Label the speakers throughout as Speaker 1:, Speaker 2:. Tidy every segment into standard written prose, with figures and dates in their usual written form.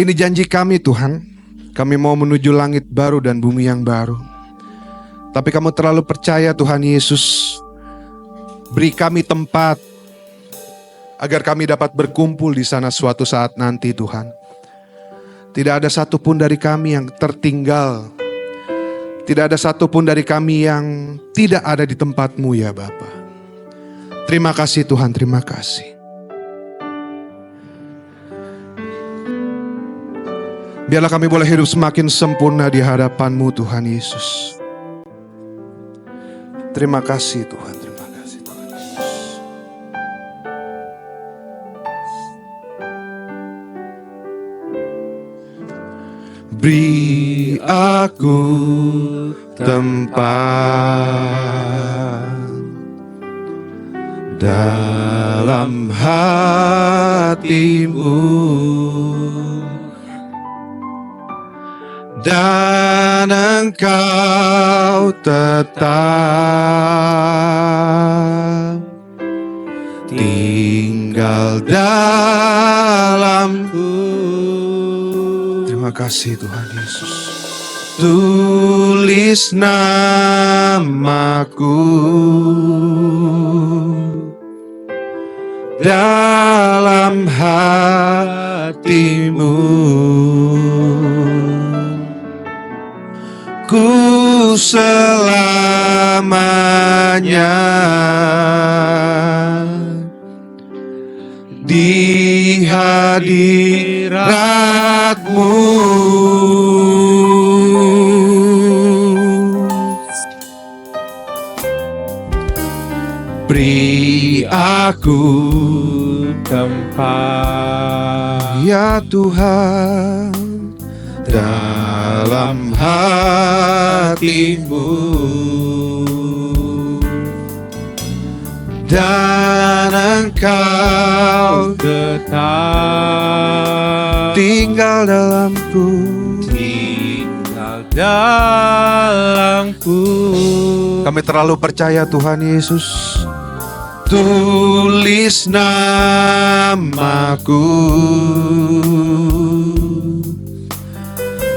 Speaker 1: Ini janji kami Tuhan, kami mau menuju langit baru dan bumi yang baru. Tapi kami terlalu percaya Tuhan Yesus, beri kami tempat agar kami dapat berkumpul di sana suatu saat nanti Tuhan. Tidak ada satupun dari kami yang tertinggal. Tidak ada satupun dari kami yang tidak ada di tempat-Mu ya Bapa. Terima kasih Tuhan, terima kasih. Biarlah kami boleh hidup semakin sempurna di hadapan-Mu Tuhan Yesus. Terima kasih Tuhan, terima kasih Tuhan Yesus. Beri aku tempat dalam hati-Mu, dan Engkau tetap tinggal dalamku. Terima kasih Tuhan Yesus. Tulis namaku dalam hati-Mu. Ku selamanya di hadirat-Mu. Beri aku tempat ya Tuhan dalam hati-Mu, dan Engkau tetap tinggal dalamku, tinggal dalamku. Kami terlalu percaya Tuhan Yesus. Tulis namaku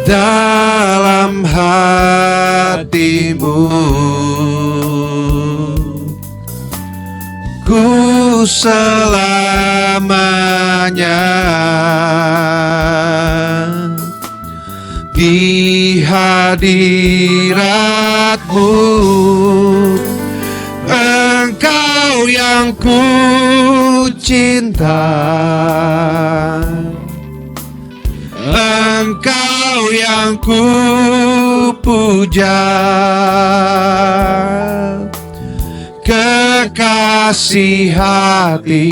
Speaker 1: dalam hati-Mu. Ku selamanya di hadirat-Mu. Engkau yang ku cinta, Engkau yang ku puja, kekasih hati,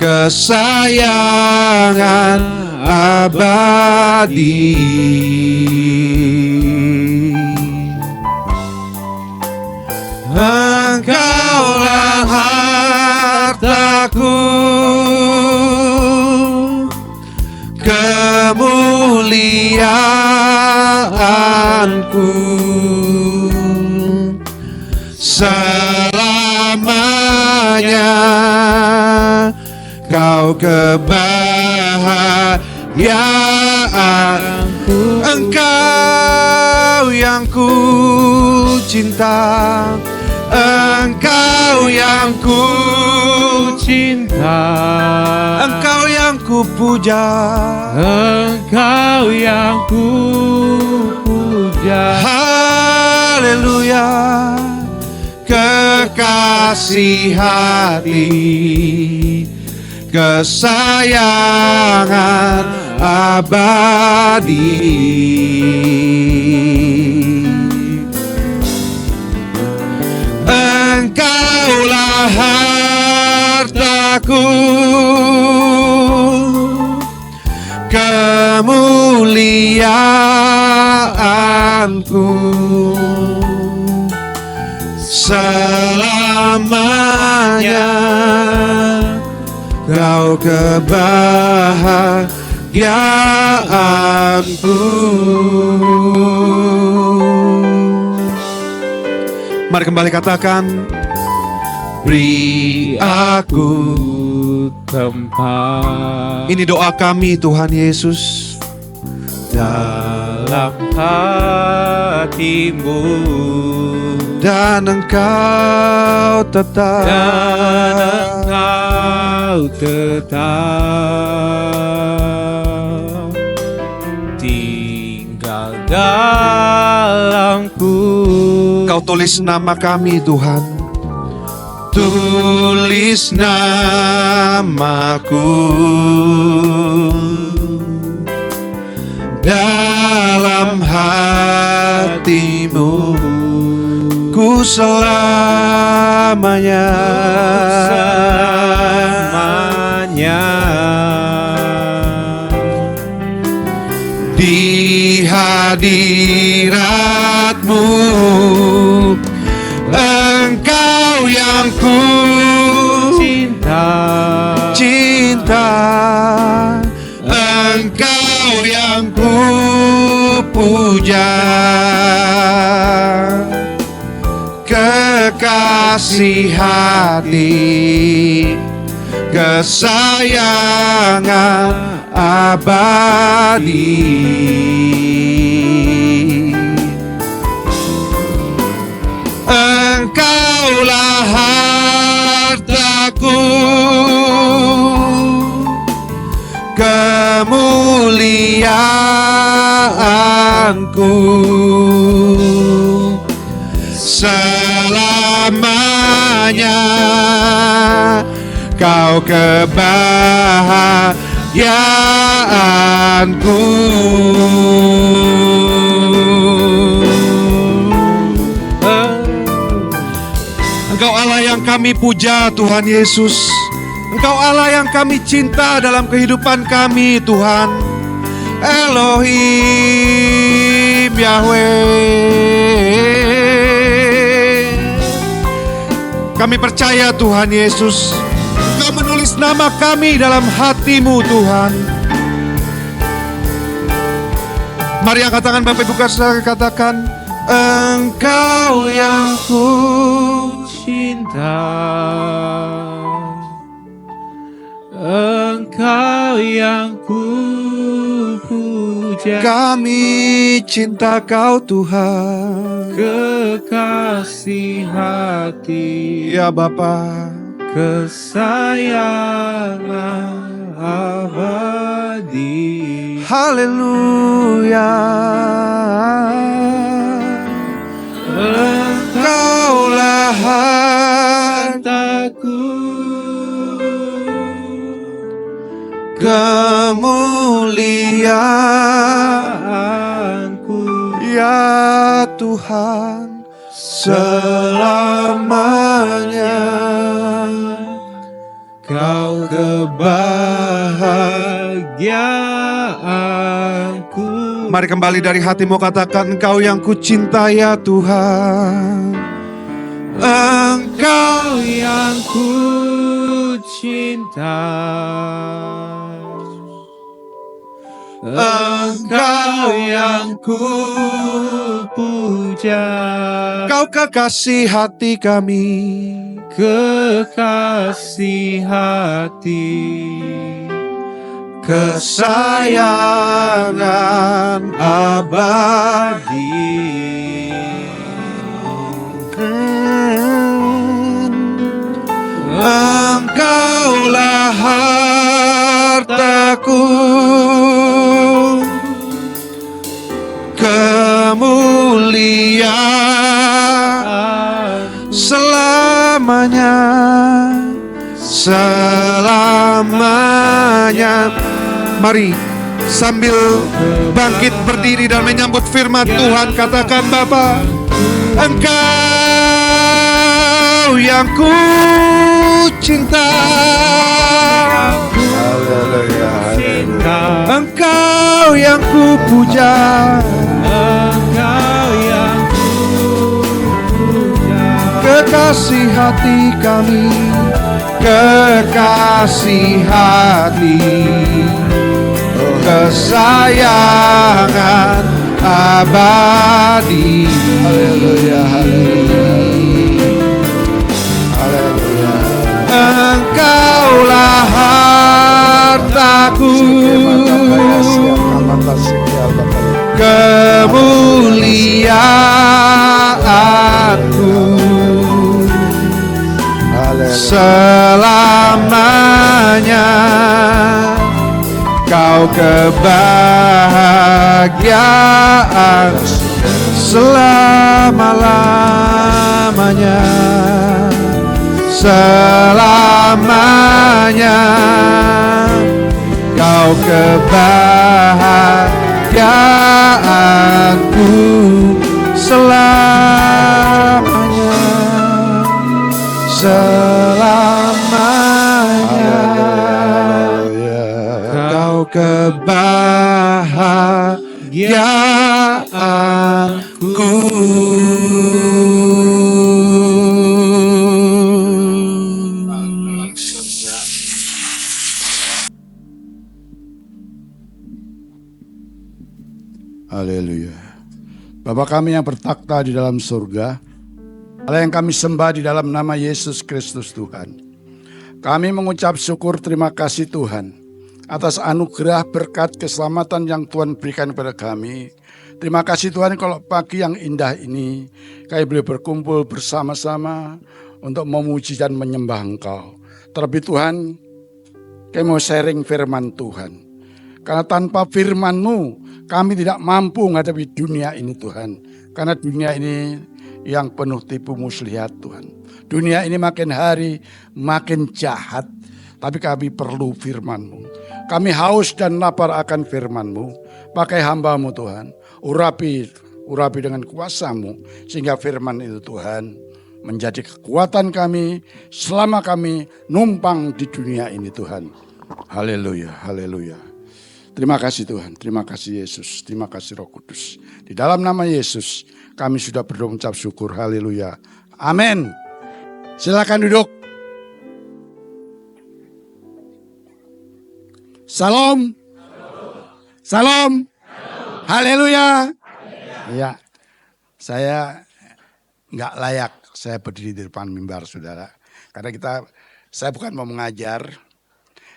Speaker 1: kesayangan abadi. Engkaulah hartaku, kemuliaanku, selamanya Kau kebahagiaanku. Engkau yang ku cinta, Engkau yang ku cinta, Engkau yang ku puja, Engkau yang ku puja. Haleluya, kekasih hati, kesayangan abadi. Engkaulah hartaku, kemuliaanku, selamanya Kau kebahagiaanku. Mari kembali katakan, beri aku
Speaker 2: tempat
Speaker 1: Ini doa kami Tuhan Yesus.
Speaker 2: dalam hatimu,
Speaker 1: Dan Engkau tetap
Speaker 2: tinggal dalamku.
Speaker 1: Kau tulis nama kami Tuhan. Tulis namaku dalam hatimu, ku selamanya di hadiratmu. Engkau yang ku cinta, Engkau yang ku puja, kekasih hati, kesayangan abadi. Engkaulah hartaku, kemuliaanku, selamanya kau kebahagiaanku. Engkau Allah yang kami puja Tuhan Yesus. Engkau Allah yang kami cinta dalam kehidupan kami Tuhan. Elohim Yahweh. Kami percaya Tuhan Yesus, Engkau menulis nama kami dalam hati-Mu Tuhan. Mari angkat tangan Bapak Ibu Saudara, katakan, Engkau yang ku
Speaker 2: cinta, Engkau yang ku puja.
Speaker 1: Kami cinta Kau Tuhan,
Speaker 2: kekasih hati,
Speaker 1: ya Bapa,
Speaker 2: kesayangan abadi.
Speaker 1: haleluya. Engkaulah
Speaker 2: hartaku,
Speaker 1: kemuliaanku, ya Tuhan, selamanya Kau kebahagiaanku. Mari kembali dari hatimu katakan, Engkau yang ku cinta ya Tuhan. Engkau
Speaker 2: yang ku cinta, Engkau yang ku puja,
Speaker 1: Kau kekasih hati kami,
Speaker 2: kekasih hati,
Speaker 1: kesayangan abadi. Engkaulah hartaku, kemuliaan selamanya, selamanya. Mari sambil bangkit berdiri dan menyambut firman Tuhan, katakan, Bapa, Engkau yang ku cinta, Engkau yang ku puja,
Speaker 2: Engkau yang ku puja,
Speaker 1: kekasih hati kami, kekasih hati, kesayangan abadi. Haleluya, haleluya, haleluya. Engkaulah hartaku, kemuliaanku, selamanya. Kau kebahagiaan selama-lamanya, selamanya. Kau kebahagiaanku selamanya, selamanya. Kau kebahagiaanku.
Speaker 3: Haleluya. Bapa kami yang bertakhta di dalam surga, Allah yang kami sembah di dalam nama Yesus Kristus Tuhan. Kami mengucap syukur terima kasih Tuhan atas anugerah berkat keselamatan yang Tuhan berikan kepada kami. Terima kasih Tuhan kalau pagi yang indah ini kami boleh berkumpul bersama-sama untuk memuji dan menyembah Engkau. Terlebih Tuhan, kami mau sharing firman Tuhan. Karena tanpa firman-Mu kami tidak mampu menghadapi dunia ini Tuhan. Karena dunia ini yang penuh tipu muslihat Tuhan. Dunia ini makin hari makin jahat. Tapi kami perlu firman-Mu. Kami haus dan lapar akan firman-Mu. Pakai hamba-Mu Tuhan. Urapi dengan kuasa-Mu. Sehingga firman itu Tuhan menjadi kekuatan kami selama kami numpang di dunia ini Tuhan. Haleluya, haleluya. Terima kasih Tuhan, terima kasih Yesus, terima kasih Roh Kudus. Di dalam nama Yesus kami sudah berdoa mengucap syukur, haleluya. Amin. Silakan duduk. Salam. Salam. Haleluya. Ya, saya nggak layak saya berdiri di depan mimbar saudara. Karena saya bukan mau mengajar,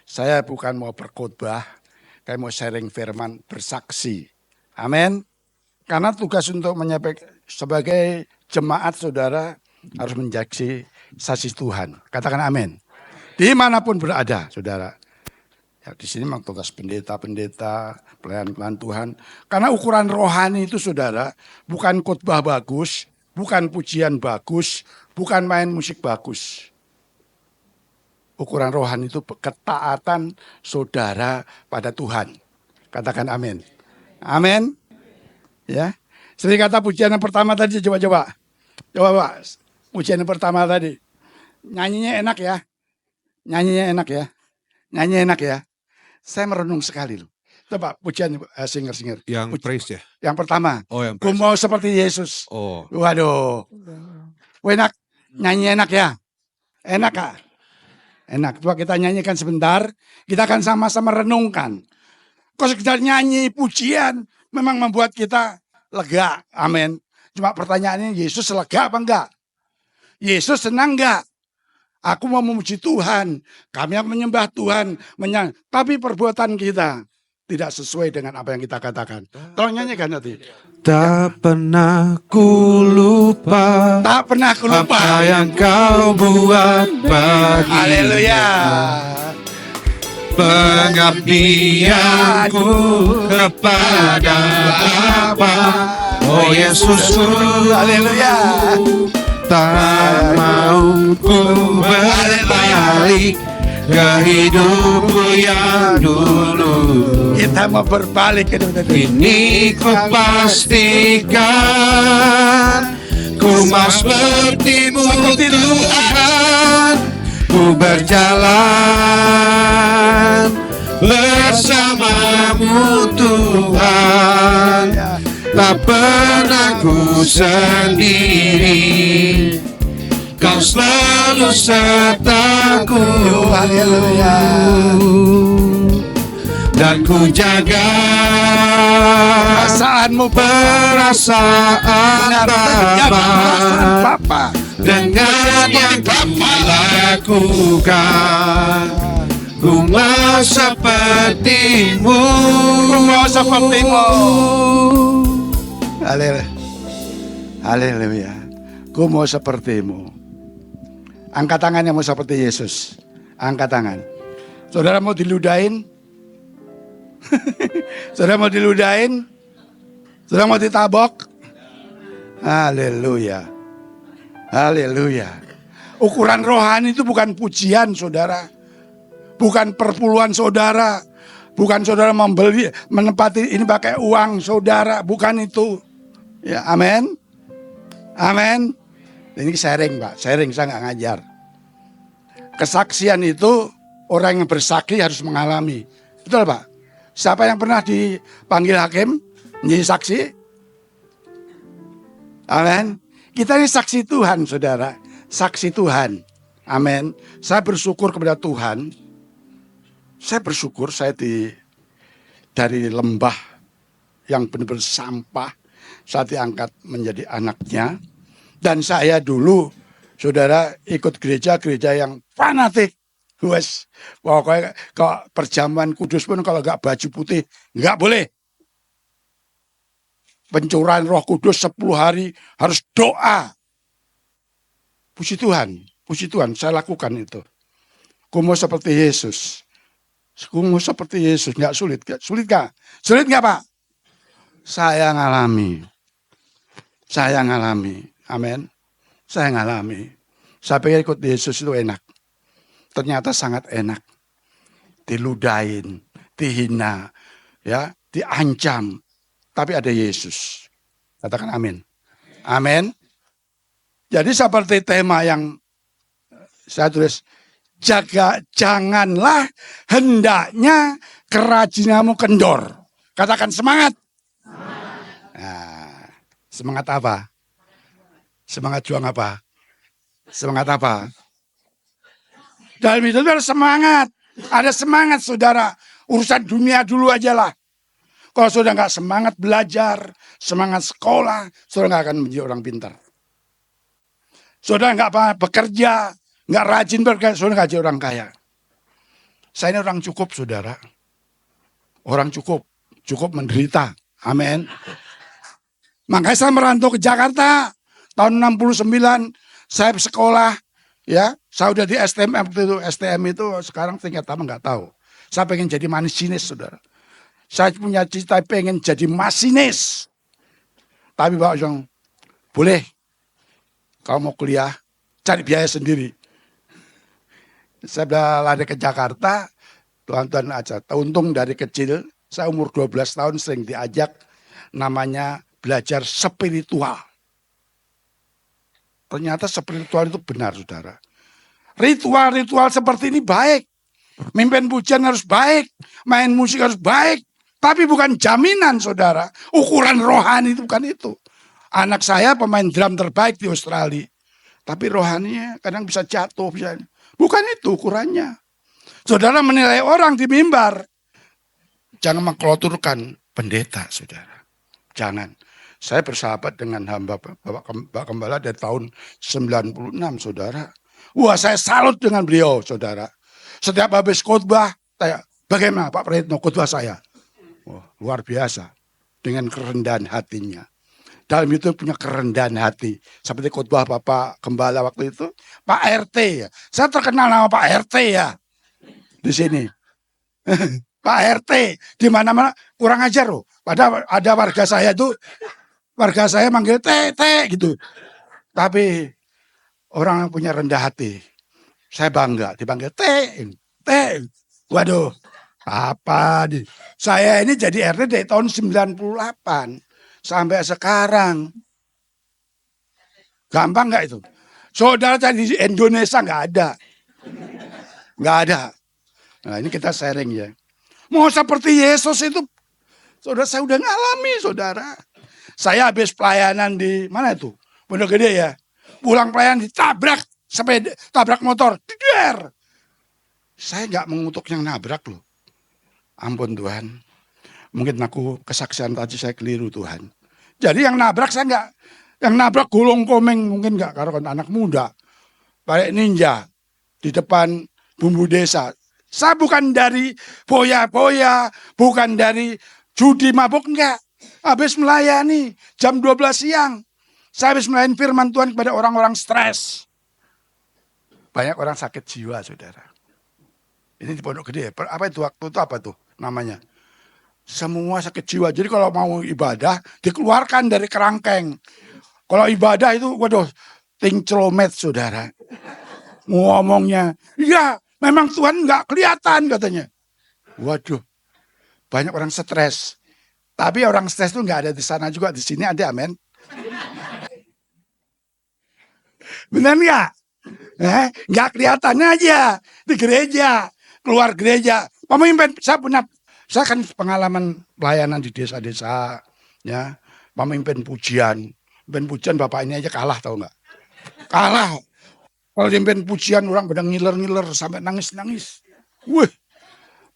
Speaker 3: saya bukan mau berkhotbah. Kayak mau sharing firman, bersaksi. Amin. Karena tugas untuk menyampaikan sebagai jemaat saudara harus menjaksi saksi Tuhan. Katakan amin. Dimanapun berada saudara. Ya, di sini memang tugas pendeta-pendeta, pelayan-pelayan Tuhan. Karena ukuran rohani itu saudara, bukan khotbah bagus, bukan pujian bagus, bukan main musik bagus. Ukuran rohani itu ketaatan saudara pada Tuhan. Katakan amin. Amin. Ya. Seperti kata pujian yang pertama tadi, coba. Coba Pak, pujian yang pertama tadi. Nyanyinya enak ya. Nyanyinya enak ya. Saya merenung sekali loh. Coba pujian singer-singer.
Speaker 1: Yang praise ya?
Speaker 3: Yang pertama.
Speaker 1: Oh, yang
Speaker 3: Ku
Speaker 1: praise.
Speaker 3: mau seperti Yesus.
Speaker 1: Oh.
Speaker 3: Waduh. Enak. Nyanyi enak ya. Enak Kak. Enak, coba kita nyanyikan sebentar, kita akan sama-sama renungkan. Kok sekedar nyanyi pujian memang membuat kita lega, amin. Cuma pertanyaannya, Yesus lega apa enggak? Yesus senang enggak? Aku mau memuji Tuhan, kami akan menyembah Tuhan, tapi perbuatan kita tidak sesuai dengan apa yang kita katakan. Tolong nyanyikan nanti.
Speaker 1: Tak pernah ku lupa apa yang kau buat bagi.
Speaker 3: Haleluya.
Speaker 1: Pengabdianku kepada Bapa, oh Yesusku.
Speaker 3: Haleluya.
Speaker 1: Tak mau ku berbalik ke hidupku yang dulu.
Speaker 3: Kita mau berbalik ke dunia.
Speaker 1: Ini ku pastikan, ku mau seperti-Mu Tuhan. Ku berjalan bersama-Mu Tuhan. Tak pernah ku sendiri, Kau selalu sertaku.
Speaker 3: Haleluya.
Speaker 1: Dan ku jaga
Speaker 3: Perasaanmu
Speaker 1: perasaan
Speaker 3: Bapa.
Speaker 1: Bapa dengan yang dilakukan. Ku mau sepertimu.
Speaker 3: Ku mau sepertimu. Haleluya. Haleluya. Ku mau sepertimu. Angkat tangan yang mau seperti Yesus. Angkat tangan. Saudara mau diludahin? Saudara mau diludahin? Saudara mau ditabok? Haleluya. Haleluya. Ukuran rohani itu bukan pujian, saudara. Bukan perpuluhan saudara. Bukan saudara membeli, menempati ini pakai uang saudara. Bukan itu. Ya, amin. Amin. Ini sharing, Pak. Sharing, saya nggak ngajar. Kesaksian itu orang yang bersaksi harus mengalami. Betul, Pak? Siapa yang pernah dipanggil hakim menjadi saksi? Amin. Kita ini saksi Tuhan, saudara. Saksi Tuhan. Amin. Saya bersyukur kepada Tuhan. Saya bersyukur saya dari lembah yang benar-benar sampah, saya diangkat menjadi anaknya. Dan saya dulu, saudara, ikut gereja-gereja yang fanatik. Wes, pokoknya kalau perjamuan kudus pun kalau nggak baju putih, nggak boleh. Pencurahan Roh Kudus 10 hari harus doa. Puji Tuhan, saya lakukan itu. Ku mau seperti Yesus. Ku mau seperti Yesus, nggak sulit, sulit nggak? Sulit nggak, Pak? Saya ngalami, amin. Saya ngalami. Saya pikir ikut Yesus itu enak. Ternyata sangat enak. Diludahin, dihina, ya, diancam. Tapi ada Yesus. Katakan amin. Amin. Jadi seperti tema yang saya tulis, janganlah hendaknya kerajinanmu kendor. Katakan semangat. Nah, semangat apa? Semangat juang apa? Semangat apa? Dalam hidup ada semangat. Ada semangat, saudara. Urusan dunia dulu aja lah. Kalau saudara nggak semangat belajar, semangat sekolah, saudara nggak akan menjadi orang pintar. Saudara nggak bekerja, nggak rajin bekerja, saudara nggak jadi orang kaya. Saya ini orang cukup, saudara. Orang cukup menderita. Amin. Makanya saya merantau ke Jakarta. Tahun 69, saya sekolah. Ya, saya udah di STM itu. STM itu sekarang tingkat apa nggak tahu. Saya pengen jadi masinis, saudara. Saya punya cita pengen jadi masinis. Tapi Pak Ujang, boleh. Kalau mau kuliah, cari biaya sendiri. Saya lari ke Jakarta, Tuhan aja. Untung dari kecil, saya umur 12 tahun sering diajak namanya belajar spiritual. Ternyata spiritual itu benar, saudara. Ritual-ritual seperti ini baik. Mimpin pujian harus baik. Main musik harus baik. Tapi bukan jaminan, saudara. Ukuran rohani itu bukan itu. Anak saya pemain drum terbaik di Australia. Tapi rohaninya kadang bisa jatuh. Bukan itu ukurannya. Saudara menilai orang di mimbar. Jangan mengkeloturkan pendeta, saudara. Jangan. Saya bersahabat dengan hamba Bapak Gembala dari tahun 96, saudara. Wah, saya salut dengan beliau, saudara. Setiap habis khotbah, saya, bagaimana Pak Praetno khotbah saya? Wah, luar biasa. Dengan kerendahan hatinya. Dalam itu punya kerendahan hati. Seperti khotbah Bapak Gembala waktu itu. Pak RT ya. Saya terkenal nama Pak RT ya. Di sini. Pak RT. Di mana-mana kurang ajar loh. Padahal ada warga saya itu. Warga saya manggil Teh gitu. Tapi orang yang punya rendah hati. Saya bangga dipanggil Teh. Waduh. Apa nih? Saya ini jadi RT dari tahun 98 sampai sekarang. Gampang nggak itu? Saudara di Indonesia nggak ada. Nggak ada. Nah ini kita sharing ya. Mau seperti Yesus itu, saudara saya udah ngalami, saudara. Saya habis pelayanan di mana itu? Pondok Gede ya. Pulang pelayanan ditabrak sepeda, tabrak motor. Tidur. Saya nggak mengutuk yang nabrak loh. Ampun Tuhan. Mungkin aku kesaksian tadi saya keliru Tuhan. Jadi yang nabrak saya nggak Yang nabrak gulung komeng mungkin nggak karo anak muda. Balik ninja di depan bumbu desa. Saya bukan dari boya-boya, bukan dari judi mabuk, enggak. Habis melayani jam 12 siang. Saya habis melayani firman Tuhan kepada orang-orang stres. Banyak orang sakit jiwa, saudara. Ini di Pondok Gede. Apa itu waktu itu apa tuh namanya? Semua sakit jiwa. Jadi kalau mau ibadah dikeluarkan dari kerangkeng. Kalau ibadah itu, waduh, tinclomet, saudara. Ngomongnya, ya memang Tuhan nggak kelihatan katanya. Waduh, banyak orang stres. Tapi orang stres itu nggak ada di sana juga, di sini ada, amin. Benar nggak? Nggak kelihatannya aja di gereja, keluar gereja. Pemimpin, saya kan pengalaman pelayanan di desa-desa, ya, pemimpin pujian. Pemimpin pujian bapak ini aja kalah, tahu nggak? Kalah. Kalau pemimpin pujian orang pada ngiler-ngiler sampai nangis-nangis. Wih,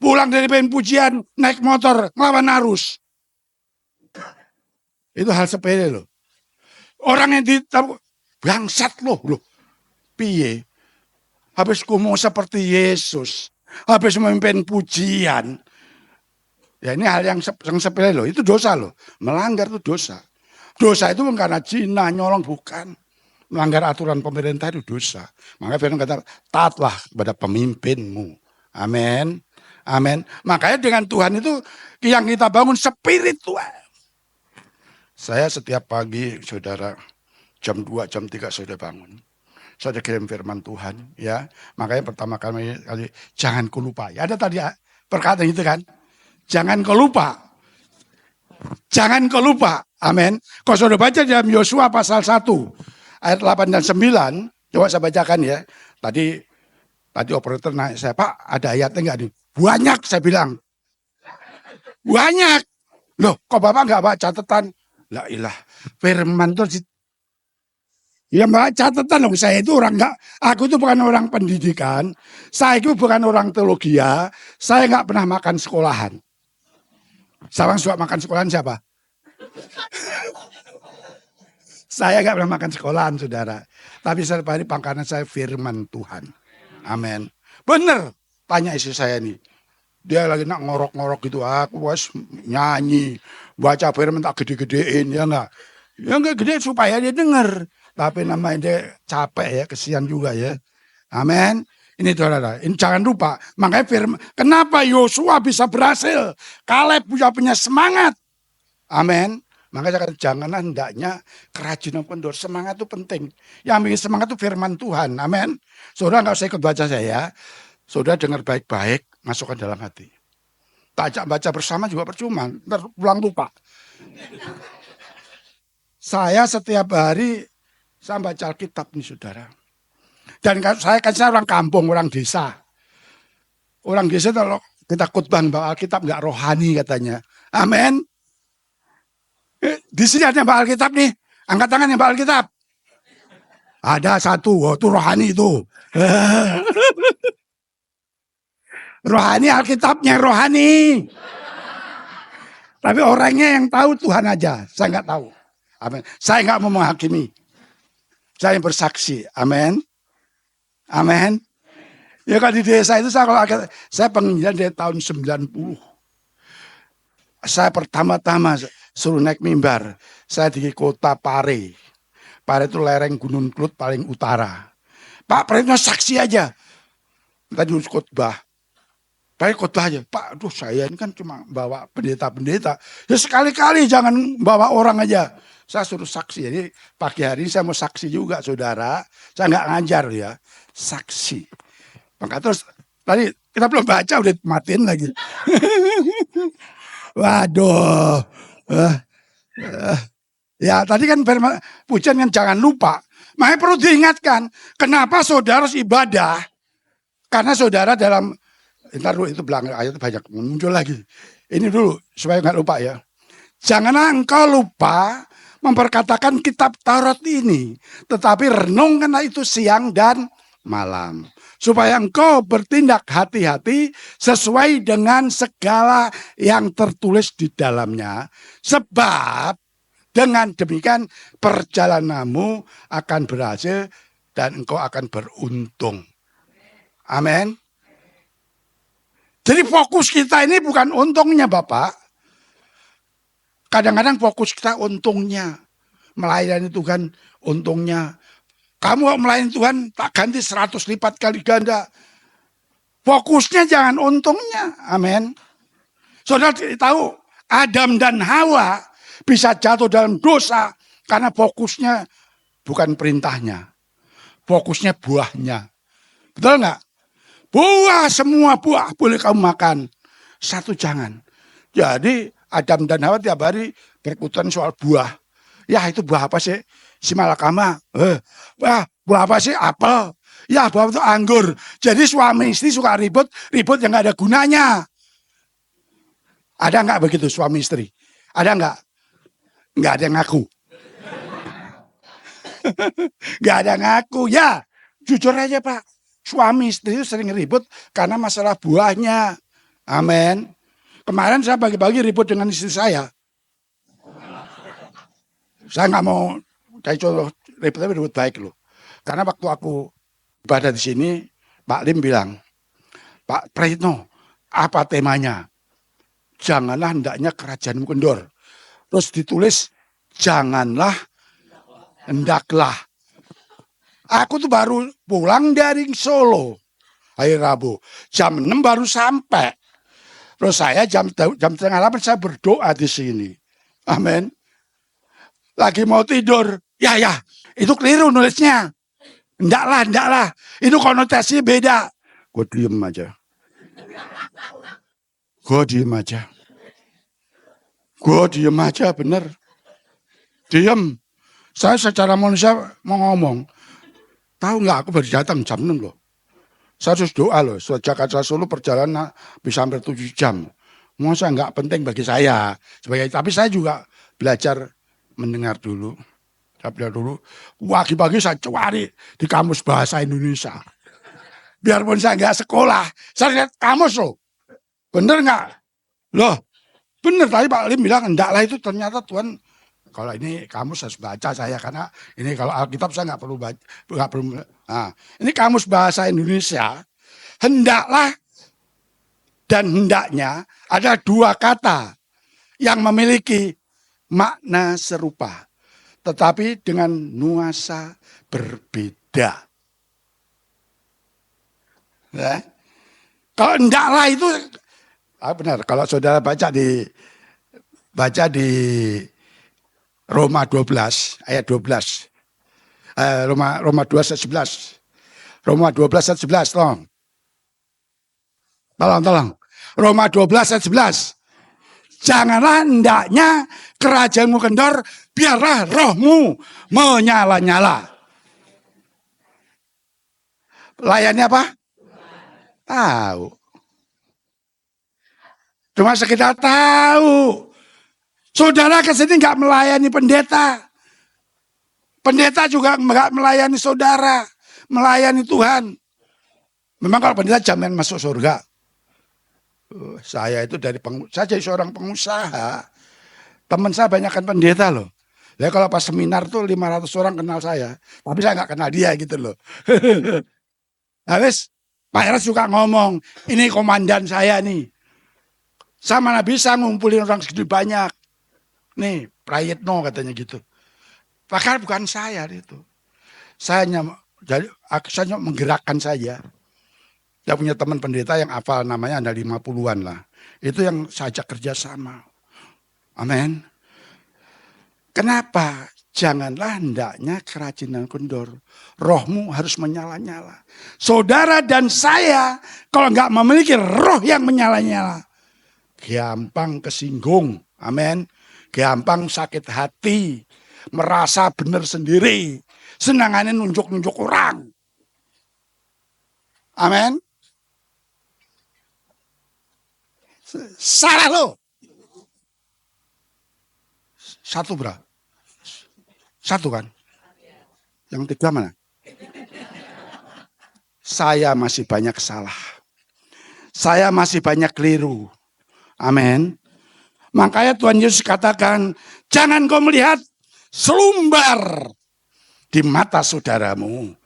Speaker 3: pulang dari pemimpin pujian naik motor ngelawan arus. Itu hal sepele loh. Orang yang bangsat loh. Piye? Habis mau seperti Yesus. Habis memimpin pujian. Ya ini hal yang sepele loh. Itu dosa loh. Melanggar itu dosa. Dosa itu bukan karena zina, nyolong, bukan. Melanggar aturan pemerintah itu dosa. Makanya Firman kata, taatlah kepada pemimpinmu. Amin. Amin. Makanya dengan Tuhan itu yang kita bangun spiritual. Saya setiap pagi, saudara, jam 2, jam 3 sudah bangun. Saya kirim firman Tuhan, ya. Makanya pertama kali jangan kau lupa. Ya, ada tadi perkataan itu kan. Jangan kau lupa. Jangan kau lupa. Amin. Kalau sudah baca dalam Yosua pasal 1, ayat 8 dan 9, coba saya bacakan ya. Tadi operator naik saya, Pak, ada ayatnya enggak nih? Banyak, saya bilang. Banyak. Loh, kok Bapak enggak bawa catatan? La ilah, firman itu ya bawa catatan loh. Saya itu orang enggak, aku itu bukan orang pendidikan, saya itu bukan orang teologi, saya enggak pernah makan sekolahan. Sama suka makan sekolahan siapa? Saya enggak pernah makan sekolahan, saudara. Tapi setiap hari pangkalan saya firman Tuhan. Amin. Bener, tanya istri saya nih. Dia lagi nak ngorok-ngorok gitu, aku was nyanyi, baca firman tak gede-gedein, ya enggak? Ya enggak gede supaya dia denger. Tapi namanya dia capek ya, kesian juga ya. Amin. Ini saudara, ini jangan lupa. Makanya firman, kenapa Yosua bisa berhasil? Kaleb punya semangat. Amin. Makanya saya kata, janganlah hendaknya kerajinan kendor. Semangat itu penting. Yang bikin semangat itu firman Tuhan. Amin. Saudara nggak usah ikut baca saya. Saudara dengar baik-baik, masukkan dalam hati. Baca bersama juga percuma. Ntar pulang lupa. Saya setiap hari, saya baca Alkitab nih saudara. Dan saya orang kampung, orang desa. Orang desa kalau kita khotbah bawa Alkitab nggak rohani katanya. Amin. Di sini ada yang bawa Alkitab nih. Angkat tangan yang bawa Alkitab. Ada satu, itu rohani itu. Rohani, Alkitabnya rohani. Tapi orangnya yang tahu Tuhan aja. Saya nggak tahu. Amin. Saya nggak mau menghakimi. Saya yang bersaksi. Amin. Amin. Ya kalau di desa itu saya penginjilan dari tahun 90. Saya pertama-tama suruh naik mimbar. Saya di kota Pare. Pare itu lereng Gunung Klut paling utara. Pak, perintah saksi aja. Tadi khotbah. Baik khotbah aja. Pak, aduh saya ini kan cuma bawa pendeta-pendeta. Ya sekali-kali jangan bawa orang aja. Saya suruh saksi. Jadi pagi hari ini saya mau saksi juga saudara. Saya nggak ngajar ya. Saksi. Maka terus tadi kita belum baca udah matiin lagi. Waduh. Ya tadi kan pujian kan jangan lupa. Makanya perlu diingatkan. Kenapa saudara harus ibadah? Karena saudara dalam, ntar dulu itu belakang ayat banyak muncul lagi. Ini dulu supaya nggak lupa ya. Janganlah engkau lupa memperkatakan kitab Taurat ini. Tetapi renungkanlah itu siang dan malam. Supaya engkau bertindak hati-hati sesuai dengan segala yang tertulis di dalamnya. Sebab Dengan demikian perjalananmu akan berhasil dan engkau akan beruntung. Amin. Jadi fokus kita ini bukan untungnya Bapak. Kadang-kadang fokus kita untungnya. Melayani Tuhan untungnya. Kamu melayani Tuhan tak ganti 100 lipat kali ganda. Fokusnya jangan untungnya. Amin. Saudara tahu Adam dan Hawa bisa jatuh dalam dosa karena fokusnya bukan perintahnya. Fokusnya buahnya. Betul nggak? Buah, semua buah boleh kamu makan. Satu jangan. Jadi Adam dan Hawa tiap hari berkutan soal buah. Ya itu buah apa sih? Si malakama. Buah apa sih? Apel. Ya buah itu anggur. Jadi suami istri suka ribut yang gak ada gunanya. Ada nggak begitu suami istri? Ada nggak? Nggak ada yang ngaku. Nggak ada yang ngaku. Ya, jujur aja Pak. Suami istri itu sering ribut karena masalah buahnya. Amin. Kemarin saya pagi-pagi ribut dengan istri saya. Saya nggak mau dari contoh ribut, tapi ribut baik loh. Karena waktu aku ibadah di sini, Pak Lim bilang, Pak Praitno, apa temanya? Janganlah hendaknya kerajaan kendor. Terus ditulis, janganlah hendaklah. Aku tuh baru pulang dari Solo hari Rabu. Jam 6 baru sampai. Terus saya jam 7:30 saya berdoa di sini. Amin. Lagi mau tidur. Ya, itu keliru nulisnya. Hendaklah. Itu konotasinya beda. Gue diem aja. Gue diem aja bener. Diem. Saya secara manusia mau ngomong. Tahu nggak aku baru datang jam 6 loh. Saya harus doa loh. Jakarta Solo perjalanan bisa hampir 7 jam. Masa nggak penting bagi saya. Tapi saya juga belajar mendengar dulu. Saya belajar dulu. Pagi-pagi saya cari di kamus bahasa Indonesia. Biarpun saya nggak sekolah. Saya lihat kamus loh. Bener nggak? Loh, bener tadi Pak Lim bilang hendaklah itu ternyata Tuhan. Kalau ini kamus harus baca saya karena ini kalau Alkitab saya nggak perlu baca, nggak perlu. Nah, ini kamus bahasa Indonesia. Hendaklah dan hendaknya ada dua kata yang memiliki makna serupa, tetapi dengan nuansa berbeda. Nah, kalau hendaklah itu benar. Kalau saudara baca di Roma 12 ayat 12. Roma 12 ayat 11. Roma 12 ayat 11, tolong. Roma 12 ayat 11. Janganlah hendaknya kerajaanmu kendor, biarlah rohmu menyala-nyala. Layani apa? Tahu. Cuma sekedar tahu. Saudara kesini nggak melayani pendeta. Pendeta juga nggak melayani saudara. Melayani Tuhan. Memang kalau pendeta jamin masuk surga. Saya itu saya jadi seorang pengusaha. Teman saya banyakkan pendeta loh. Jadi kalau pas seminar tuh 500 orang kenal saya. Tapi saya nggak kenal dia gitu loh. Habis Pak Eras juga ngomong, ini komandan saya nih. Saya mana bisa ngumpulin orang segitu banyak. Nih, Prayitno katanya gitu. Bahkan bukan saya itu. Saya hanya menggerakkan saja. Saya punya teman pendeta yang hafal namanya ada 50-an lah. Itu yang saya ajak kerjasama. Amin. Kenapa? Janganlah hendaknya kerajinan kendor. Rohmu harus menyala-nyala. Saudara dan saya kalau nggak memiliki roh yang menyala-nyala, gampang kesinggung. Amin. Gampang sakit hati, merasa benar sendiri, senangannya nunjuk-nunjuk orang. Amin. Salah lo. Satu bro. Satu kan? Yang tiga mana? Saya masih banyak salah. Saya masih banyak keliru. Amin. Makanya Tuhan Yesus katakan, jangan kau melihat selumbar di mata saudaramu.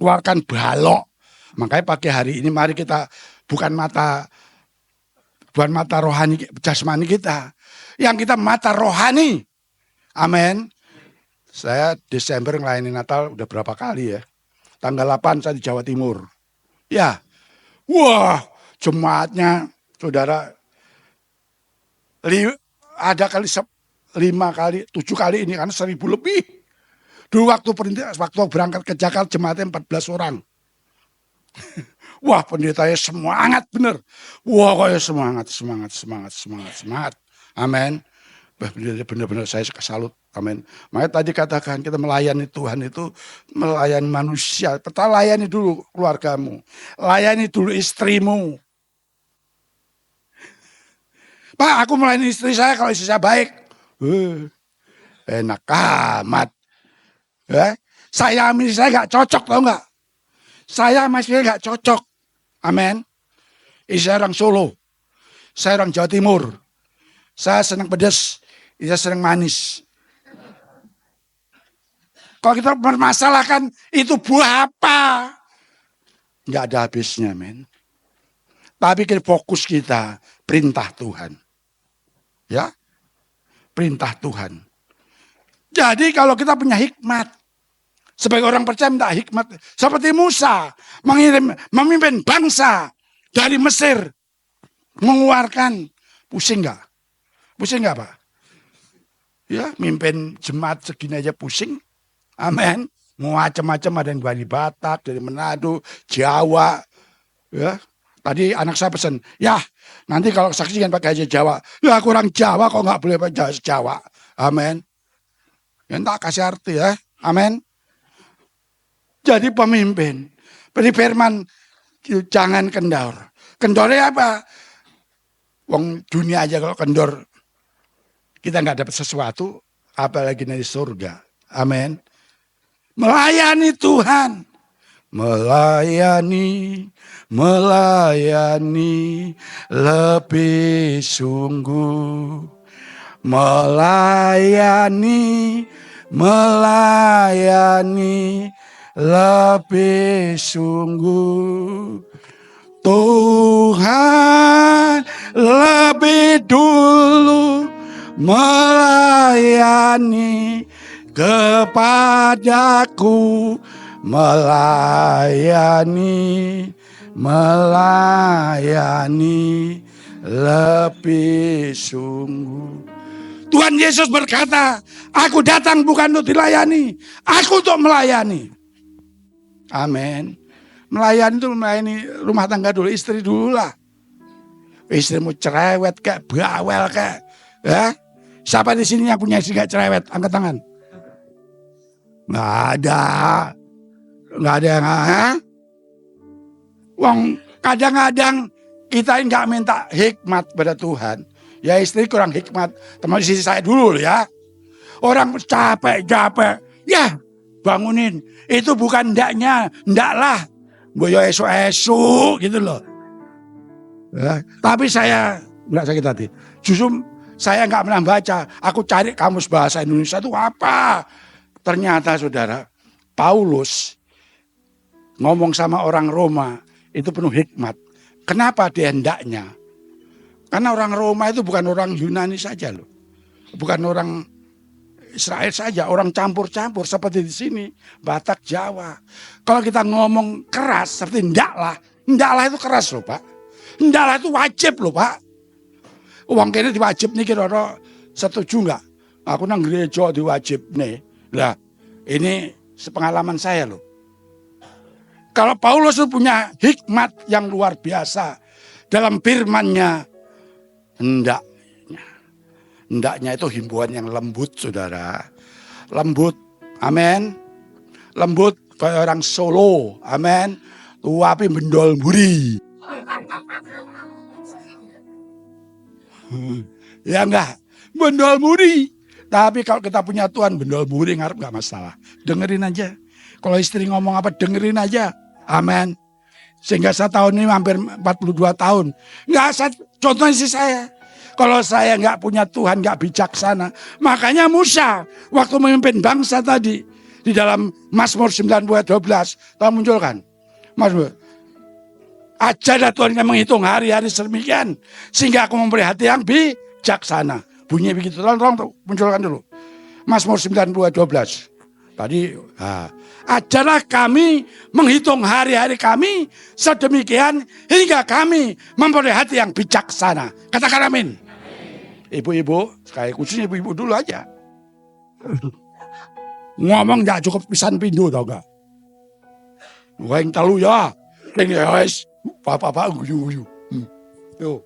Speaker 3: Keluarkan balok. Makanya pagi hari ini mari kita bukan mata rohani jasmani kita. Yang kita mata rohani. Amin. Saya Desember ngelayani Natal udah berapa kali ya. Tanggal 8 saya di Jawa Timur. Ya. Wah, jemaatnya saudara ada kali 5 kali, 7 kali ini kan 1.000 lebih. Dulu waktu berangkat ke Jakarta jemaatnya 14 orang. Wah, pendetanya semangat bener. Wah, kayak semangat. Amin. Benar-benar saya salut. Amin. Makanya tadi katakan kita melayani Tuhan itu melayani manusia. Pertama layani dulu keluargamu. Layani dulu istrimu. Pak, aku melayani istri saya kalau istri saya baik. Enak amat. Saya sama istri saya gak cocok, tau gak? Saya sama istri saya gak cocok. Amin. Istri saya orang Solo. Saya orang Jawa Timur. Saya senang pedas. Istri saya senang manis. Kalau kita mempermasalahkan itu buah apa? Nggak ada habisnya, men. Tapi fokus kita perintah Tuhan. Ya, perintah Tuhan. Jadi kalau kita punya hikmat, sebagai orang percaya minta hikmat. Seperti Musa memimpin bangsa dari Mesir. Mengeluarkan, pusing nggak? Pusing nggak, Pak? Ya, mimpin jemaat segini aja pusing. Amin. Macam-macam, ada yang dari Batak, dari Manado, Jawa. Ya. Tadi anak saya pesan, ya nanti kalau saksi kan pakai aja Jawa. Ya aku orang Jawa kok nggak boleh pakai Jawa. Amin. Ya tak kasih arti ya. Amin. Jadi pemimpin. Beri firman, jangan kendor. Kendornya apa? Wong dunia aja kalau kendor, kita nggak dapat sesuatu, apalagi dari surga. Amin. Melayani Tuhan. Melayani lebih sungguh. Melayani lebih sungguh. Tuhan lebih dulu melayani kepadaku, melayani lebih sungguh. Tuhan Yesus berkata, aku datang bukan untuk dilayani, aku untuk melayani. Amin. Melayani itu melayani rumah tangga dulu, istri dulu lah. Istrimu cerewet kayak, bawel kayak, ya. Siapa di sini yang punya istri gak cerewet? Angkat tangan. Nggak ada yang wong kadang-kadang kita nggak minta hikmat pada Tuhan. Ya istri kurang hikmat, teman sisi saya dulu ya. Orang capek, ya bangunin. Itu bukan ndaklah. Boyo esok gitu loh. Ya, tapi saya nggak sakit hati. Justru saya nggak pernah baca. Aku cari kamus bahasa Indonesia itu apa. Ternyata saudara, Paulus ngomong sama orang Roma itu penuh hikmat. Kenapa dia hendaknya? Karena orang Roma itu bukan orang Yunani saja loh. Bukan orang Israel saja, orang campur-campur seperti di sini, Batak, Jawa. Kalau kita ngomong keras seperti ndaklah itu keras loh Pak. Ndaklah itu wajib loh Pak. Uang kene diwajib nih kira-kira setuju nggak? Aku nang gereja diwajib nih. Lah, ini sepengalaman saya loh. Kalau Paulus itu punya hikmat yang luar biasa dalam firman-Nya, hendaknya itu himbauan yang lembut, saudara. Lembut, amin. Lembut kayak orang Solo, amin. Tapi bendol buri. Ya enggak, bendol buri. Tapi kalau kita punya Tuhan, bendol buri ngarep gak masalah. Dengerin aja. Kalau istri ngomong apa, dengerin aja. Amin. Sehingga saya tahun ini hampir 42 tahun. Contohnya istri saya. Kalau saya nggak punya Tuhan, nggak bijaksana. Makanya Musa waktu memimpin bangsa tadi di dalam Mazmur 90 ayat 12, tahu muncul kan? Mazmur. Ajarlah Tuhan yang menghitung hari-hari sedemikian sehingga aku memberi hati yang bijaksana. Bunyinya begitu. Tolong munculkan dulu. Mazmur 90 ayat 12. Tadi, ajarlah kami menghitung hari-hari kami sedemikian hingga kami memperoleh hati yang bijaksana. Katakan amin. Ibu-ibu, sekali khususnya ibu-ibu dulu aja. Ngomong gak cukup pisan pindu tau gak? Yang telu ya. Ini guys, bapak-bapak guyu-guyu. Tuh.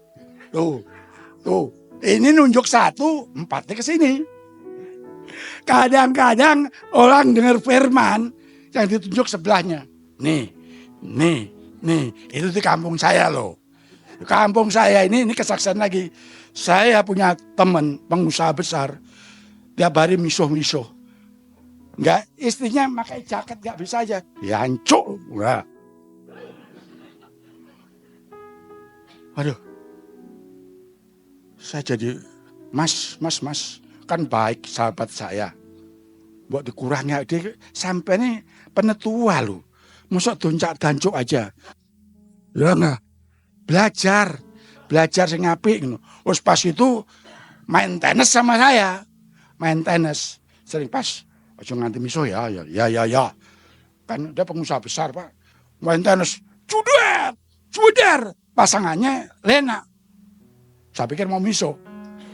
Speaker 3: Ini nunjuk 1, 4 ke sini. Kadang-kadang orang dengar firman yang ditunjuk sebelahnya. Nih, itu di kampung saya loh. Kampung saya ini kesaksian lagi. Saya punya teman pengusaha besar. Tiap hari misuh-misuh. Enggak, istrinya pakai jaket enggak bisa aja. Ya hancur. Enggak. Aduh. Saya jadi, mas. Kan baik sahabat saya. Buat dikurangnya dia sampai nih penetua loh. Masa doncak-dancuk aja. Ya enggak. Belajar sing apik ngono. Terus pas itu main tenis sama saya. Main tenis. Sering pas aja nganti miso ya. Kan dia pengusaha besar, Pak. Main tenis. Cuder. Pasangannya Lena. Saya pikir mau miso.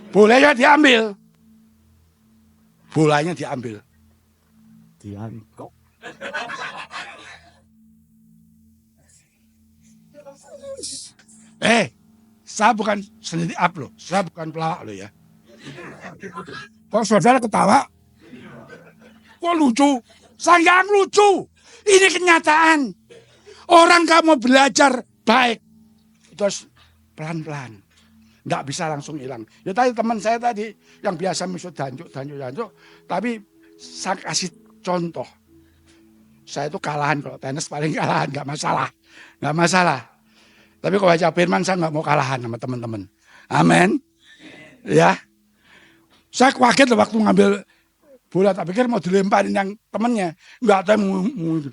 Speaker 3: Bolanya diambil. Bolanya diambil. Diangkok. Saya bukan sendiri up loh. Saya bukan pelawak loh ya. Kok saudara ketawa? Kok lucu? Saya nggak lucu. Ini kenyataan. Orang nggak mau belajar baik. Terus pelan-pelan. Nggak bisa langsung hilang. Ya tadi teman saya tadi yang biasa misut dancuk. Tapi saya kasih contoh. Saya itu kalahan kalau tenis paling kalahan, nggak masalah. Tapi kalau baca firman saya nggak mau kalahan sama teman-teman. Amin. Ya. Saya kaget loh waktu ngambil bola, tak pikir mau dilemparin yang temennya. Nggak tahu.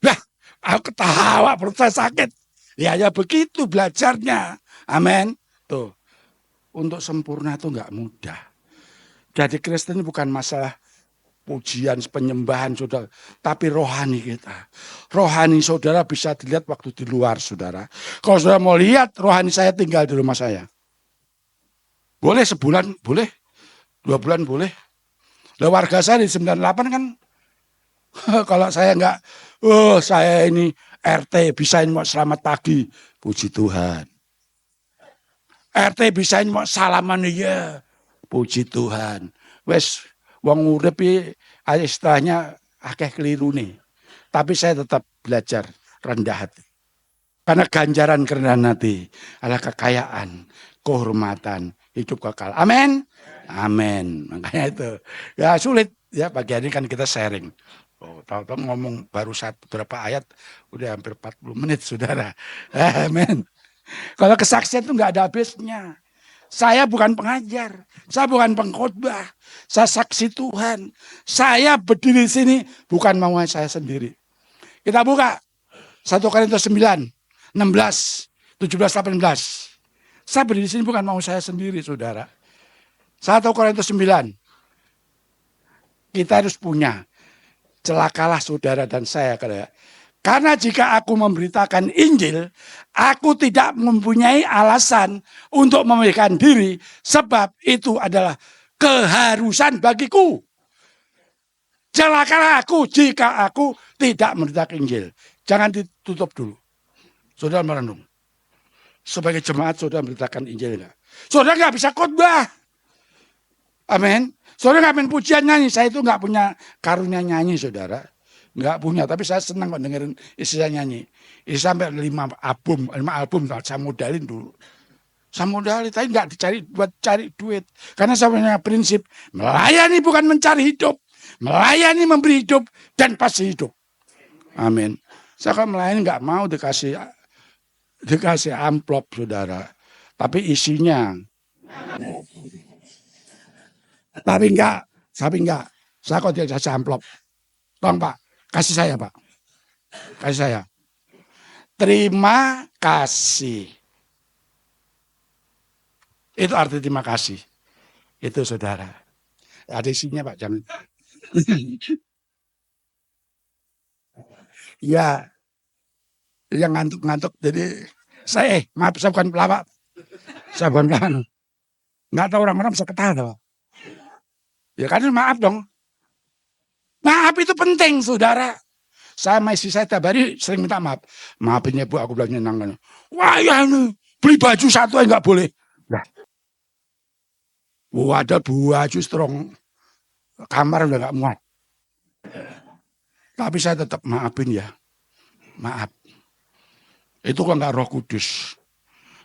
Speaker 3: Lah, aku ketawa, perut saya sakit. Ya begitu belajarnya. Amin. Tuh. Untuk sempurna itu nggak mudah. Jadi Kristen bukan masalah pujian, penyembahan saudara, tapi rohani kita. Rohani saudara bisa dilihat waktu di luar saudara. Kalau saudara mau lihat rohani saya tinggal di rumah saya. Boleh sebulan, boleh. 2 bulan boleh. Lah warga saya di 98 kan, kalau saya nggak, saya ini RT bisain mau selamat pagi, puji Tuhan. RT bisain mau salaman ya, puji Tuhan. Wes wong urip istilahnya akeh keliru nih. Tapi saya tetap belajar rendah hati. Karena ganjaran kerendahan hati adalah kekayaan, kehormatan, hidup kekal. Amin. Makanya itu. Ya sulit ya, pagi hari kan kita sharing. Tahu-tahu ngomong baru beberapa ayat udah hampir 40 menit saudara. Amin. Kalau kesaksian itu nggak ada habisnya. Saya bukan pengajar, saya bukan pengkhotbah, saya saksi Tuhan. Saya berdiri di sini bukan mau saya sendiri. Kita buka 1 Korintus 9, 16, 17, 18. Saya berdiri di sini bukan mau saya sendiri, saudara. 1 Korintus 9. Kita harus punya. Celakalah saudara dan saya. Karena jika aku memberitakan Injil, aku tidak mempunyai alasan untuk memberikan diri, sebab itu adalah keharusan bagiku. Celakalah aku jika aku tidak memberitakan Injil. Jangan ditutup dulu. Saudara merenung. Sebagai jemaat saudara memberitakan Injil enggak? Saudara nggak bisa khotbah. Amin. Saudara nggak main pujian nyanyi. Saya itu nggak punya karunia nyanyi saudara. Nggak punya, tapi saya senang kok dengerin istri saya nyanyi. Istri sampai 5 album saya modalin dulu. Saya modalin, tapi nggak dicari buat cari duit. Karena saya punya prinsip, melayani bukan mencari hidup. Melayani memberi hidup dan pasti hidup. Amin. Saya kan melayani nggak mau dikasih amplop saudara. Tapi isinya Tapi enggak. Saya kok tidak kasih amplop. Tolong Pak, kasih saya Pak. Kasih saya. Terima kasih. Itu arti terima kasih. Itu saudara. Ada isinya Pak, jangan. Ya, yang ngantuk-ngantuk. Jadi maaf, saya bukan pelawak. Saya bukan pelawak. Nggak tahu orang-orang bisa ketawa. Ya kan maaf dong. Maaf itu penting, saudara. Saya sama istri saya tiap hari sering minta maaf. Maafin ya Bu, aku bilang nyenang. Wah ya nih, beli baju satu aja nggak boleh. Nah, ada baju strong. Kamar udah nggak muat. Tapi saya tetap maafin ya. Maaf. Itu kok nggak Roh Kudus.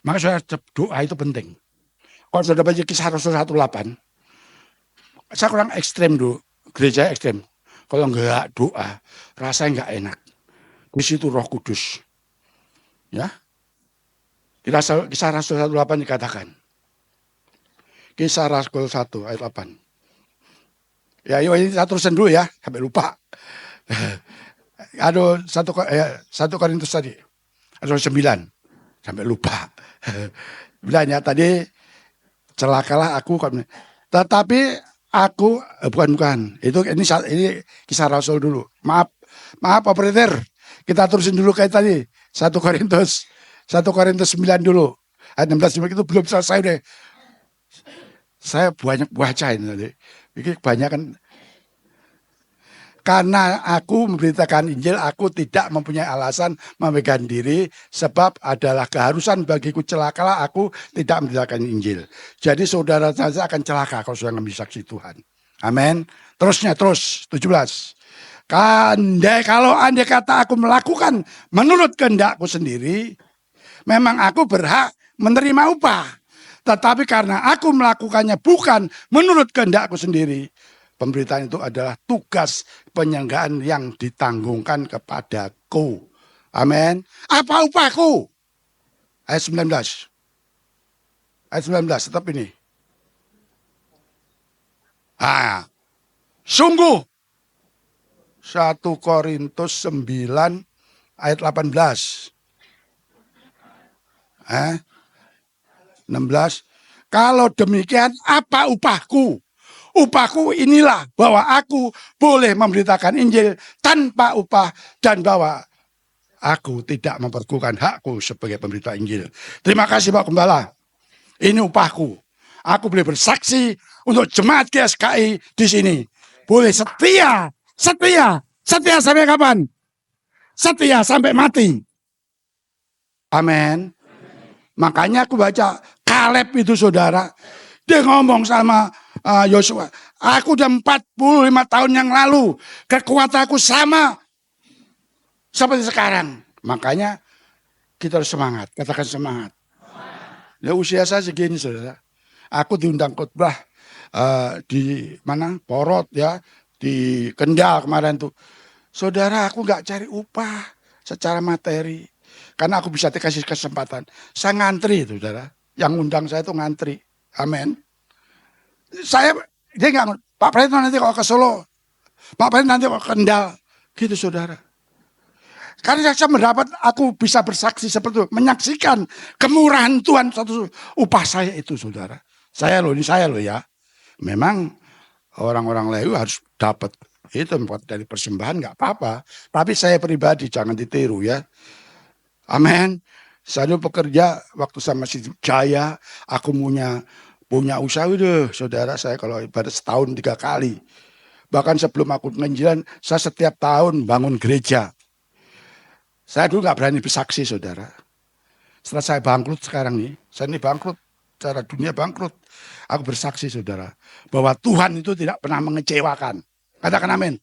Speaker 3: Maka saya doa itu penting. Kalau sudah baca Kisah Rasul 1:8, saya kurang ekstrem dulu. Gereja ekstrem. Kalau enggak doa, rasanya enggak enak. Di situ Roh Kudus. Ya. Kisah Rasul 1:8 dikatakan. Kisah Rasul 1 ayat 8. Ya, ini saya terusin dulu ya, sampai lupa. Aduh, 1 Korintus tadi. Ayat 9. Sampai lupa. Bilangnya tadi, celakalah aku. Tetapi aku bukan. Ini Kisah Rasul dulu. Maaf operator. Kita terusin dulu kayak tadi. 1 Korintus 9 dulu. Ayat 16 itu belum selesai deh. Saya banyak baca ini tadi. Ini kebanyakan. Karena aku memberitakan Injil, aku tidak mempunyai alasan memegang diri, sebab adalah keharusan bagiku celakalah aku tidak memberitakan Injil. Jadi saudara saja akan celaka kalau sudah menjadi saksi Tuhan. Amin. Terus 17. Kalau andai kata aku melakukan menurut kehendakku sendiri, memang aku berhak menerima upah. Tetapi karena aku melakukannya bukan menurut kehendakku sendiri, pemberitaan itu adalah tugas penyelenggaraan yang ditanggungkan kepadaku. Amin. Apa upahku? Ayat 19. Tetap ini. Sungguh 1 Korintus 9 ayat 18. 16. Kalau demikian apa upahku? Upahku inilah bahwa aku boleh memberitakan Injil tanpa upah dan bahwa aku tidak mempergunakan hakku sebagai pemberita Injil. Terima kasih Pak Gembala. Ini upahku. Aku boleh bersaksi untuk jemaat GSKI di sini. Boleh setia sampai kapan? Setia sampai mati. Amin. Makanya aku baca Kaleb itu saudara. Dia ngomong sama Yosua, aku udah 45 tahun yang lalu, kekuatanku sama seperti sekarang. Makanya kita harus semangat, katakan semangat. Ya usia saya segini saudara. Aku diundang khotbah di mana? Porot ya, di Kendal kemarin tuh. Saudara, aku nggak cari upah secara materi. Karena aku bisa dikasih kesempatan. Saya ngantri saudara. Yang undang saya itu ngantri. Amin. Dia nggak, Pak Preto nanti kalau ke Solo, Pak Preto nanti kalau ke Kendal, gitu saudara. Karena saya mendapat, aku bisa bersaksi seperti itu, menyaksikan kemurahan Tuhan satu upah saya itu saudara. Ini saya loh ya. Memang orang-orang Lewi harus dapat itu dari persembahan nggak apa-apa. Tapi saya pribadi jangan ditiru ya. Amin. Saya dulu pekerja waktu saya masih jaya, aku punya usaha itu, saudara saya kalau ibadah setahun 3 kali. Bahkan sebelum aku penginjilan, saya setiap tahun bangun gereja. Saya dulu nggak berani bersaksi, saudara. Setelah saya bangkrut sekarang nih, saya ini bangkrut, secara dunia bangkrut. Aku bersaksi, saudara, bahwa Tuhan itu tidak pernah mengecewakan. Katakan amin.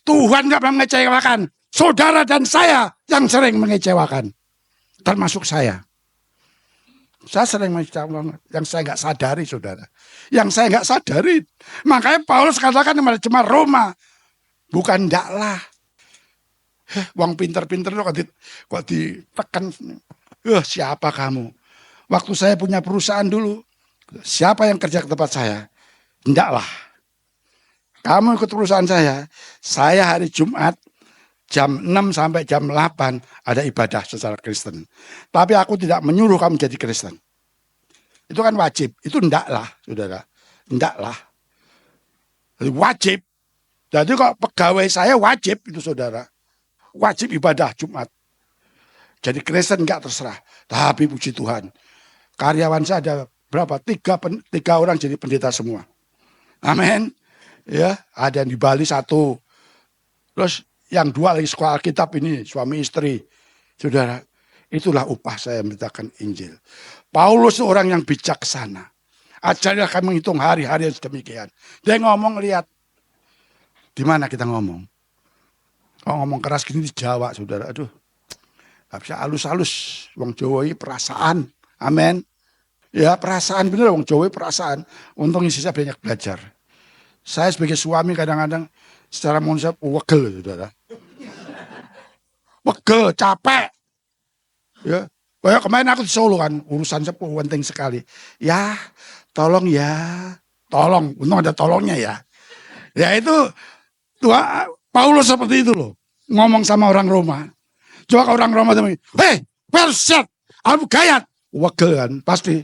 Speaker 3: Tuhan nggak pernah mengecewakan. Saudara dan saya yang sering mengecewakan. Termasuk saya. Saya sering mengecewakan yang saya nggak sadari, saudara. Yang saya nggak sadari. Makanya Paulus katakan kepada jemaat Roma, bukan ndaklah. Wong pinter-pinter kok ditekan. Siapa kamu? Waktu saya punya perusahaan dulu, Siapa yang kerja ke tempat saya? Hendaklah. Kamu ikut perusahaan saya hari Jumat jam 6 sampai jam 8 ada ibadah secara Kristen. Tapi aku tidak menyuruh kamu jadi Kristen. Itu kan wajib. Itu hendaklah, saudara. Hendaklah. Wajib. Jadi kok pegawai saya wajib itu, saudara. Wajib ibadah Jumat. Jadi Kristen enggak terserah. Tapi puji Tuhan. Karyawan saya ada berapa? Tiga orang jadi pendeta semua. Amin. Ya, ada yang di Bali 1. Terus yang 2 lagi sekolah Alkitab ini, suami istri. Saudara, itulah upah saya memberitakan Injil. Paulus orang yang bijaksana. Ajarilah kami menghitung hari-hari yang sedemikian. Dia ngomong, lihat. Di mana kita ngomong? Kalau ngomong keras gini di Jawa, saudara. Aduh, gak bisa halus-halus. Wong Jawa ini perasaan. Amin. Ya, perasaan bener, wong Jawa perasaan. Untung saya banyak belajar. Saya sebagai suami kadang-kadang secara manusia wegel, saudara. Wegel, capek. Ya, kayak kemarin aku di Solo kan, urusan sepuh penting sekali. Ya, tolong ya, tolong. Untung ada tolongnya ya. Ya itu, Paulus seperti itu loh. Ngomong sama orang Roma. Coba ke orang Roma, hei, perset, aku gayat. Wegel kan, pasti.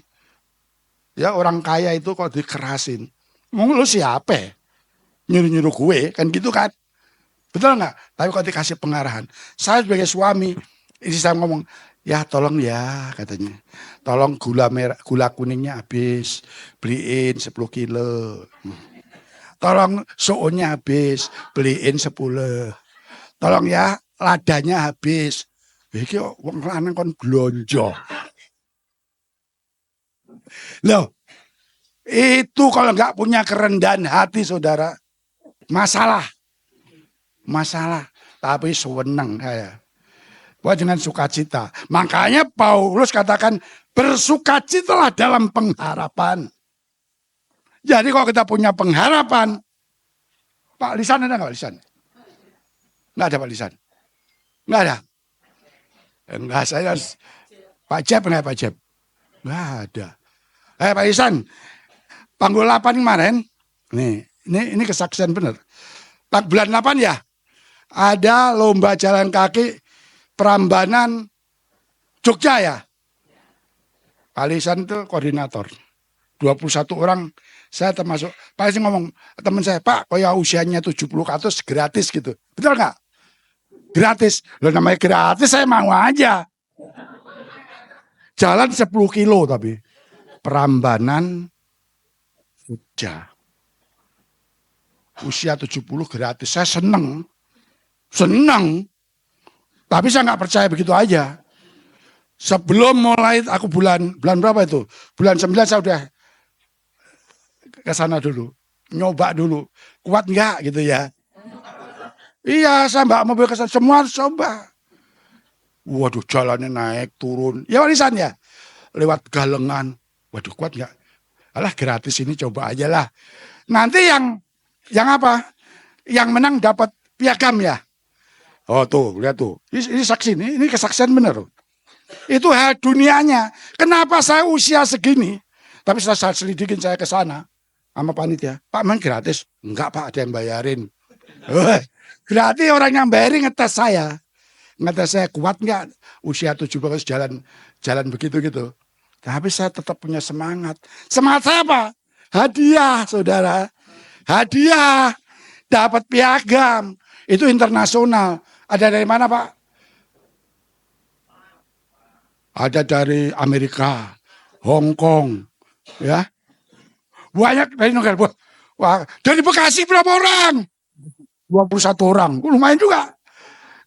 Speaker 3: Ya orang kaya itu kalau dikerasin. Ngomong lu siapa? Nyuruh-nyuruh gue, kan gitu kan. Betul nggak? Tapi kalau dikasih pengarahan. Saya sebagai suami, istri saya ngomong, ya tolong ya katanya. Tolong gula kuningnya habis. Beliin 10 kilo. Tolong soonnya habis. Beliin 10. Tolong ya ladanya habis. Iki wong lanang kon blonjo. Loh, itu kalau nggak punya kerendahan hati, saudara, masalah. Tapi seneng saya. Buat dengan sukacita. Makanya Paulus katakan bersukacitalah dalam pengharapan. Jadi kalau kita punya pengharapan, Pak Lisan ada nggak Pak Lisan? Nggak ada Pak Lisan. Nggak ada. Enggak, saya Pak Jeb, nggak Pak Jeb? Nggak ada. Pak Lisan, Panggul 8 kemarin, nih, ini kesaksian benar. Bulan 8 ya, ada lomba jalan kaki Prambanan Jogja ya. Pak Lisan itu koordinator. 21 orang, saya termasuk. Pak Lisan ngomong, teman saya, Pak, kayak usianya 70 ke atas gratis gitu. Betul nggak? Gratis. Loh namanya gratis, saya mau aja. Jalan 10 kilo tapi. Prambanan Jogja. Usia 70 gratis. Saya seneng. Tapi saya nggak percaya begitu aja. Sebelum mulai aku bulan berapa itu? Bulan 9 saya udah ke sana dulu. Nyoba dulu. Kuat nggak gitu ya. Iya, saya mbak mobil ke sana. Semua harus coba. Waduh, jalannya naik, turun. Ya warisan ya. Lewat galengan. Waduh, kuat nggak? Alah gratis ini coba aja lah. Nanti yang apa? Yang menang dapat piagam ya. Oh tuh, lihat tuh. Ini saksi, ini kesaksian benar. Itu hal dunianya. Kenapa saya usia segini? Tapi setelah saya selidikin saya ke sana sama panitia. Pak, main gratis? Enggak Pak, ada yang bayarin. Berarti orang yang bayarin ngetes saya. Ngetes saya kuat nggak? Usia 17 jalan begitu gitu. Tapi saya tetap punya semangat. Semangat saya apa? Hadiah, saudara. Hadiah. Dapat piagam. Itu internasional. Ada dari mana, Pak? Ada dari Amerika, Hong Kong, ya. Banyak dari negara. Wah, dari Bekasi berapa orang? 21 orang. Lumayan juga.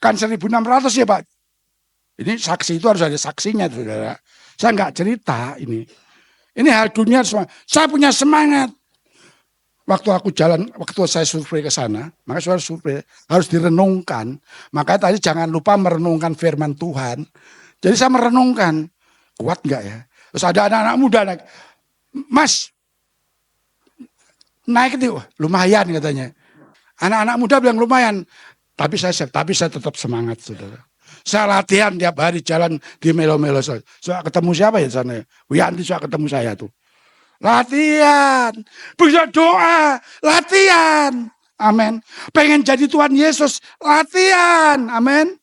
Speaker 3: Kan 1.600 ya, Pak. Ini saksi itu harus ada saksinya, saudara. Saya nggak cerita ini. Ini hal dunia semua. Saya punya semangat. Waktu saya survei ke sana, maka saya survei harus direnungkan. Makanya tadi jangan lupa merenungkan firman Tuhan. Jadi saya merenungkan, kuat nggak ya? Terus ada anak-anak muda naik, Mas, naik itu lumayan katanya. Anak-anak muda bilang lumayan, tapi saya tetap semangat, saudara. Saya latihan tiap hari jalan di melo-melo. Saya ketemu siapa ya di sana? Wiyanti saya ketemu saya tuh. latihan. Bisa doa, latihan. Amin. Pengen jadi Tuhan Yesus, latihan. Amin.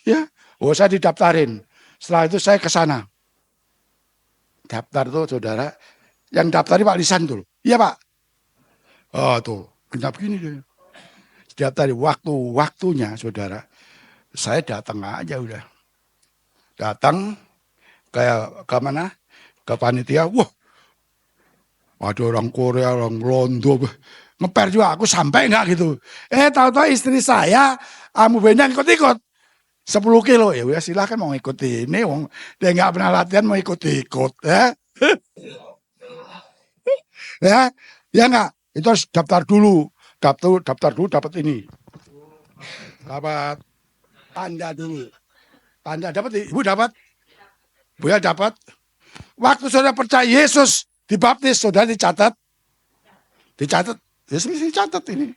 Speaker 3: Ya, oh saya didaftarin. Setelah itu saya ke sana. Daftar tuh saudara, yang daftari Pak Lisan tuh. Iya Pak. Oh tuh, genap gini deh. Daftari waktunya saudara. Saya datang aja udah. Datang ke mana? Ke panitia. Wah, ada orang Korea, orang Londo. Ngeper juga, aku sampai enggak gitu. Tahu-tahu istri saya, Amu Benang ikut-ikut. 10 kilo, ya udah silahkan mau ikut ini. Dia nggak pernah latihan mau ikut-ikut. Ya, ya nggak. Itu harus daftar dulu. Daftar dulu dapat ini. Dapat tanda dulu. Tanda dapat, Ibu dapat. Bu ya dapat. Waktu saudara percaya Yesus dibaptis, saudara dicatat. Dicatat. Yesus dicatat ini.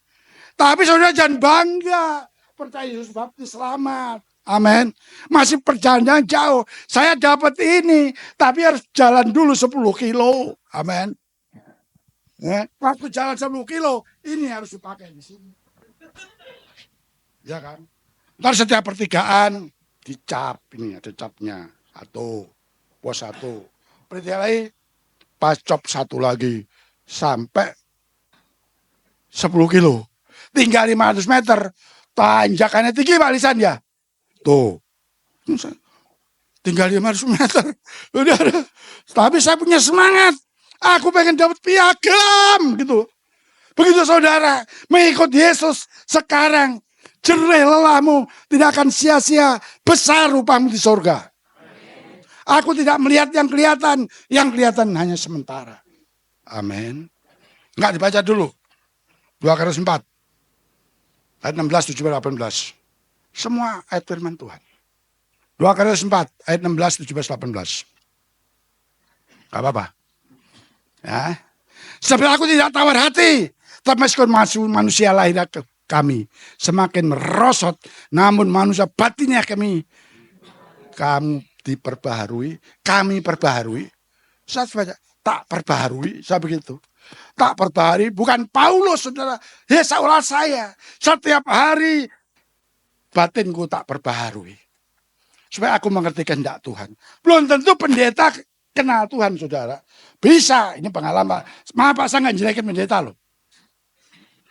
Speaker 3: Tapi saudara jangan bangga. Percaya Yesus baptis selamat. Amin. Masih perjalanan jauh. Saya dapat ini. Tapi harus jalan dulu 10 kilo. Amin. Waktu jalan 10 kilo. Ini harus dipakai di sini. Ya kan. Ntar setiap pertigaan dicap. Ini ada capnya. Pos 1. Pertigaan lagi. Pas cop 1 lagi. Sampai 10 kilo. Tinggal 500 meter. Tanjakannya tinggi Pak Lisan ya. Tuh. Tinggal 500 meter. Udah. Tapi saya punya semangat. Aku pengen dapat piagam gitu. Begitu saudara mengikut Yesus sekarang, jerih lelahmu tidak akan sia-sia, besar upamu di surga. Aku tidak melihat yang kelihatan hanya sementara. Amin. Enggak dibaca dulu. 2 Korintus 4 ayat 16, 17, 18. Semua ayat firman Tuhan. 2 Korintus 4 ayat 16, 17, 18. Gak apa-apa. Ya. Sebab aku tidak tawar hati, tapi meskipun manusia lahir ke kami semakin merosot, namun manusia batinnya kami diperbaharui, kami perbaharui. Saya baca, tak perbaharui, saya begitu. Tak perbaharui, bukan Paulus, saudara. Seolah saya setiap hari batinku tak perbaharui. Supaya aku mengerti kehendak Tuhan. Belum tentu pendeta kenal Tuhan, saudara. Bisa, ini pengalaman. Maaf Pak, saya nggak jelekin pendeta loh.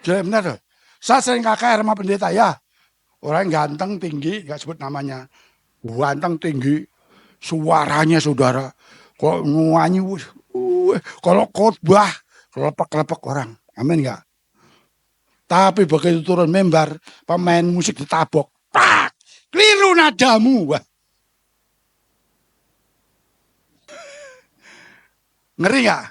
Speaker 3: Jelek benar loh. Saya sering KKR sama pendeta, ya. Orang ganteng, tinggi, nggak sebut namanya. Ganteng, tinggi. Suaranya, saudara. Kok nyanyi, kalau khotbah, kelepek-kelepek orang. Amin nggak? Tapi begitu turun mimbar, pemain musik ditabok. Tak! Keliru nadamu. Wah. Ngeri nggak?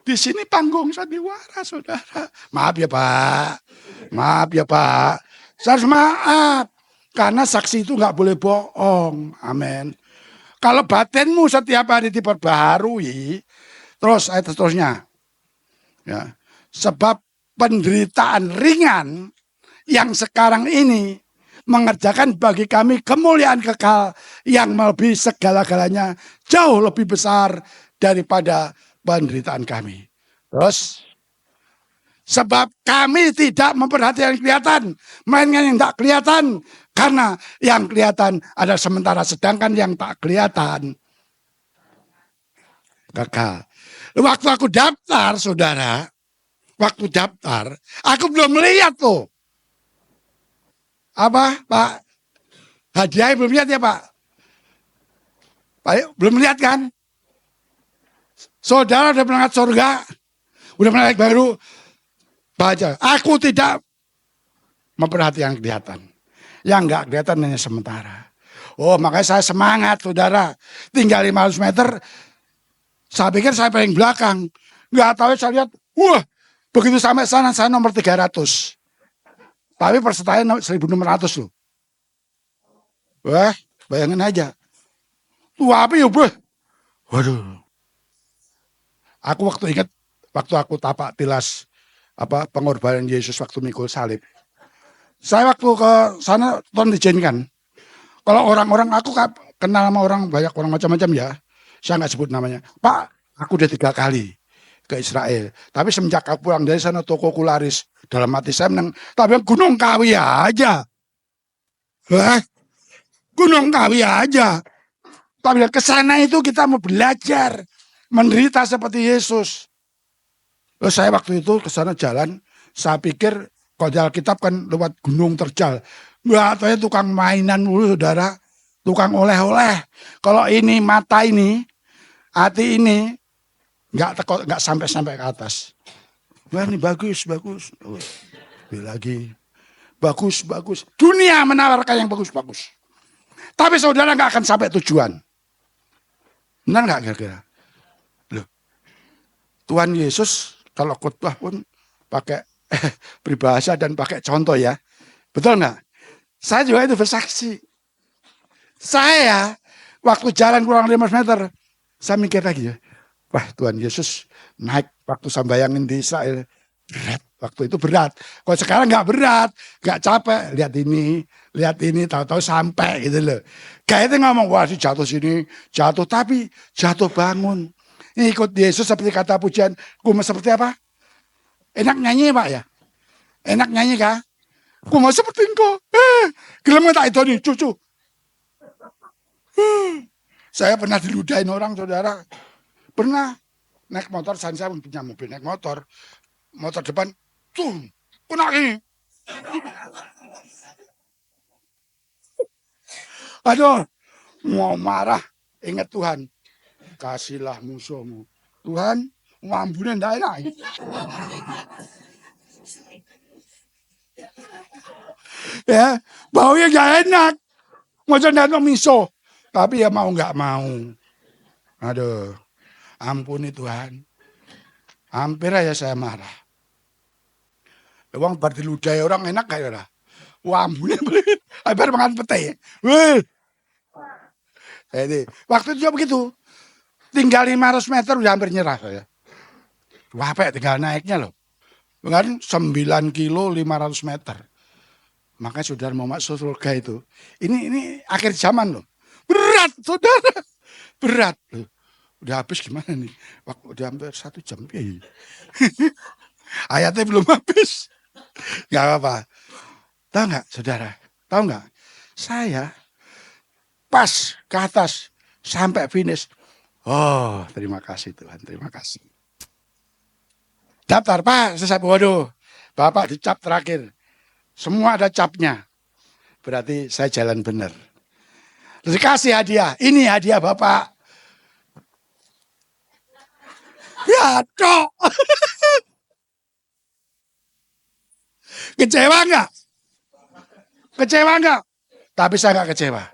Speaker 3: Di sini panggung sandiwara, saudara. Maaf ya Pak. Maaf ya Pak. Saya harus maaf. Karena saksi itu nggak boleh bohong. Amin. Kalau batinmu setiap hari diperbaharui, terus ayat seterusnya. Ya. Sebab penderitaan ringan yang sekarang ini mengerjakan bagi kami kemuliaan kekal yang melebihi segala-galanya, jauh lebih besar daripada penderitaan kami. Terus, sebab kami tidak memperhatikan yang kelihatan, mainkan yang tak kelihatan, karena yang kelihatan adalah sementara, sedangkan yang tak kelihatan kekal. Waktu aku daftar, saudara, aku belum melihat tuh. Apa, Pak? Hadiah belum lihat ya, Pak? Pak, belum lihat kan? Saudara udah berangkat surga, udah naik baru, baca. Aku tidak memperhatikan kelihatan. Yang enggak kelihatan hanya sementara. Oh, makanya saya semangat, saudara. Tinggal 500 meter, saya pikir saya paling belakang. Enggak tahu, saya lihat, wah, begitu sampai sana, saya nomor 300. Tapi persertanya 1.600 loh. Wah, bayangin aja. Tuh apa ya, bro? Waduh. Aku ingat waktu aku tapak tilas pengorbanan Yesus waktu mikul salib. Saya waktu ke sana Tuhan diizinkan. Kalau orang-orang aku kenal sama orang banyak orang macam-macam ya. Saya nggak sebut namanya. Pak, Aku udah 3 kali ke Israel. Tapi semenjak aku pulang dari sana tokoku laris. Dalam hati saya menang. Tapi Gunung Kawi aja. Gunung Kawi aja. Tapi ke sana itu kita mau belajar. Menderita seperti Yesus. Saya waktu itu ke sana jalan. Saya pikir kalau di Alkitab kan lewat gunung terjal. Wah, saya tukang mainan dulu saudara. Tukang oleh-oleh. Kalau ini mata ini, hati ini, nggak sampai ke atas. Wah ini bagus. Lagi bagus. Dunia menawarkan yang bagus. Tapi saudara nggak akan sampai tujuan. Benar nggak kira-kira? Loh, Tuhan Yesus kalau khotbah pun pakai peribahasa dan pakai contoh ya. Betul nggak? Saya juga itu bersaksi. Saya waktu jalan kurang 500 meter, saya mikir lagi ya. Wah Tuhan Yesus naik waktu sambayangin di Israel. Berat, waktu itu berat. Kalau sekarang nggak berat, nggak capek. Lihat ini, tahu-tahu sampai gitu loh. Kayaknya ngomong, wah jatuh sini, jatuh. Tapi jatuh bangun. Ini ikut Yesus seperti kata pujian. Kuma seperti apa? Enak nyanyi Pak ya? Enak nyanyi kah? Kuma seperti engkau. Gelem tak itu nih, cucu. Saya pernah diludahin orang saudara. Pernah naik motor, saya punya mobil naik motor depan, kena ini. Aduh, mau marah, ingat Tuhan. Kasihlah musuhmu. Tuhan, ngambunin ndak enak. Ya, baunya gak enak. Macam ndak miso. Tapi ya mau nggak mau. Aduh, ampuni Tuhan. Hampir aja saya marah. Uang bar diludai orang enak kayak lah. Wah ampun belit. Hampir makan pete. Jadi waktu itu juga begitu. Tinggal 500 meter udah hampir nyerah saya. Wah apa tinggal naiknya loh. Kan 9 kilo 500 meter. Makanya saudara mau masuk surga itu. Ini akhir zaman loh. Berat saudara. Berat. Udah habis gimana nih? Waktu udah hampir 1 jam. Ayatnya belum habis. Gak apa-apa. Tahu nggak saudara? Tahu nggak? Saya pas ke atas sampai finish. Oh terima kasih Tuhan, terima kasih. Daftar Pak, selesai. Waduh, Bapak dicap terakhir. Semua ada capnya. Berarti saya jalan benar. Terus kasih hadiah. Ini hadiah Bapak. Ya cok. Kecewa nggak? Kecewa nggak? Tapi saya nggak kecewa.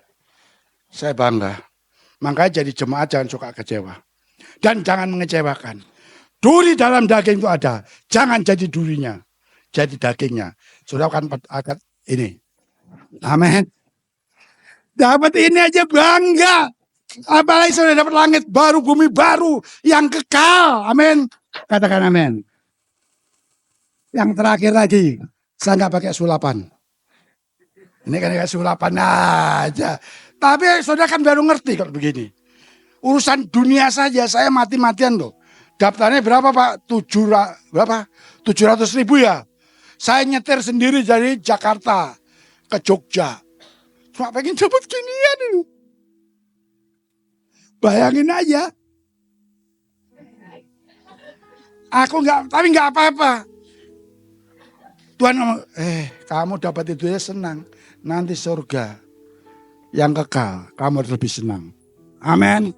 Speaker 3: Saya bangga. Makanya jadi jemaat jangan suka kecewa. Dan jangan mengecewakan. Duri dalam daging itu ada. Jangan jadi durinya. Jadi dagingnya. Sudah akan ini. Amin. Dapat ini aja bangga. Apalagi sudah dapat langit baru, bumi baru. Yang kekal. Amin. Katakan amin. Yang terakhir lagi. Saya nggak pakai sulapan. Ini kan kayak sulapan aja. Tapi saudara kan baru ngerti kalau begini. Urusan dunia saja saya mati-matian loh. Daftarnya berapa Pak? 700.000 ya. Saya nyetir sendiri dari Jakarta ke Jogja. Cuma pengen dapat ginian ini. Bayangin aja. Aku tapi nggak apa-apa. Tuhan ngomong, kamu dapat itu ya senang. Nanti surga yang kekal, kamu harus lebih senang. Amin.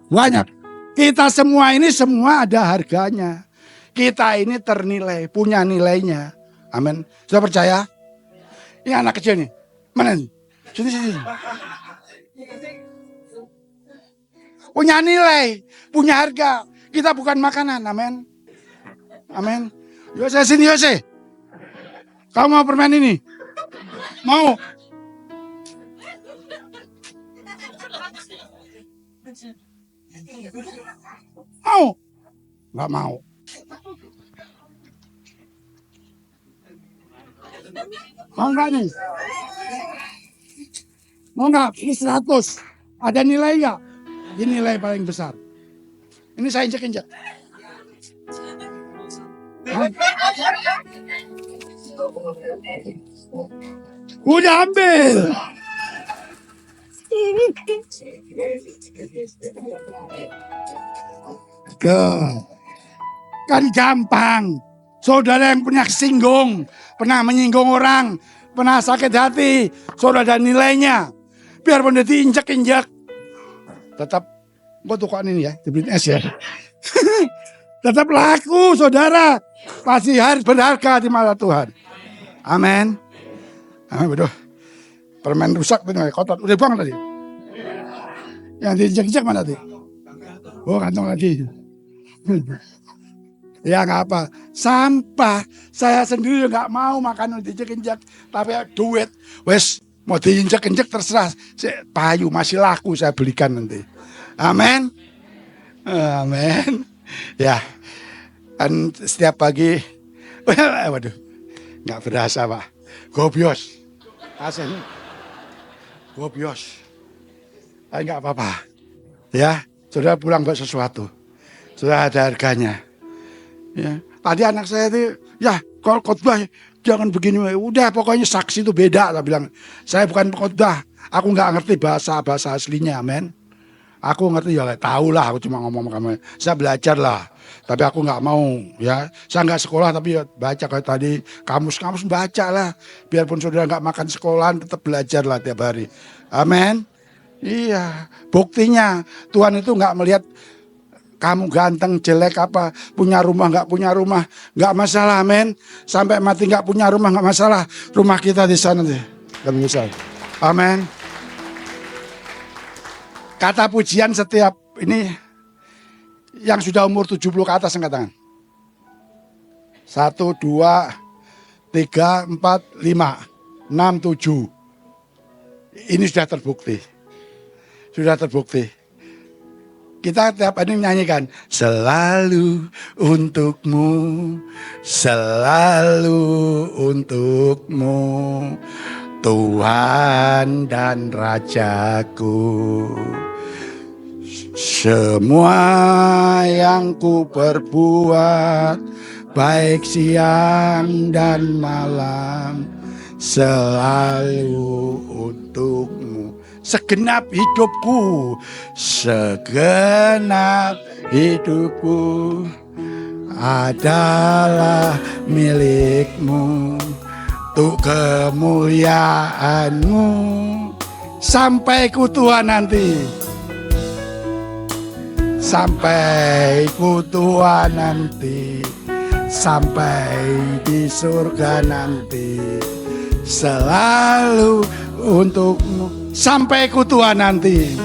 Speaker 3: Banyak. Kita semua ini semua ada harganya. Kita ini ternilai, punya nilainya. Amin. Sudah percaya? Ini anak kecil nih. Mana nih? Sini. Punya nilai, punya harga. Kita bukan makanan. Amin. Amin. Yose sini Yose. Kamu mau permen ini? Mau? Mau? Nggak mau. Mau nggak nih? Mau nggak? Ini 100. Ada nilai nggak? Ini nilai paling besar. Ini saya injek-injek. Udah ambil. Kan gampang. Saudara yang punya singgung, pernah menyinggung orang, pernah sakit hati, saudara ada nilainya. Biarpun dia diinjak-injak, tetap, gue tukar ini ya, dibeliin es ya. Tetap laku, saudara. Pasti harus berharga di mata Tuhan. Amin. Amin, betul. Permen rusak, kotor. Udah buang tadi. Yang diinjak-injak mana tadi? Oh, kantong lagi. Ya nggak apa. Sampah. Saya sendiri nggak mau makan diinjak-injak. Tapi duit. Wes, mau diinjak-injak terserah. Payu masih laku saya belikan nanti. Amin. Amin. Ya. Dan setiap pagi. Waduh. Nggak berasa Pak. Gobios. Asen. Gobios. Nggak apa-apa. Ya. Sudah pulang buat sesuatu. Sudah ada harganya. Ya, tadi anak saya itu, ya kalau khotbah jangan begini. Udah pokoknya saksi itu beda. Saya bilang, saya bukan khotbah. Aku nggak ngerti bahasa aslinya, amen. Aku ngerti ya, tahu lah. Aku cuma ngomong sama kamu. Saya belajar lah. Tapi aku nggak mau, ya. Saya nggak sekolah tapi ya baca kayak tadi kamus baca lah. Biarpun saudara nggak makan sekolahan, tetap belajar lah tiap hari. Amin. Iya. Buktinya Tuhan itu nggak melihat kamu ganteng, jelek apa, punya rumah, nggak masalah, amin. Sampai mati nggak punya rumah, nggak masalah. Rumah kita di sana deh, nggak bisa. Amin. Kata pujian setiap ini yang sudah umur 70 ke atas angkat tangan. 1, 2, 3, 4, 5, 6, 7. Ini sudah terbukti. Sudah terbukti. Kita tiap hari menyanyikan selalu untukmu, selalu untukmu, Tuhan dan Rajaku. Semua yang ku perbuat, baik siang dan malam, selalu untukmu. Segenap hidupku, segenap hidupku adalah milikmu, untuk kemuliaanmu sampai ku tua nanti, sampai ku tua nanti, sampai di surga nanti, selalu untukmu. Sampai ku tua nanti,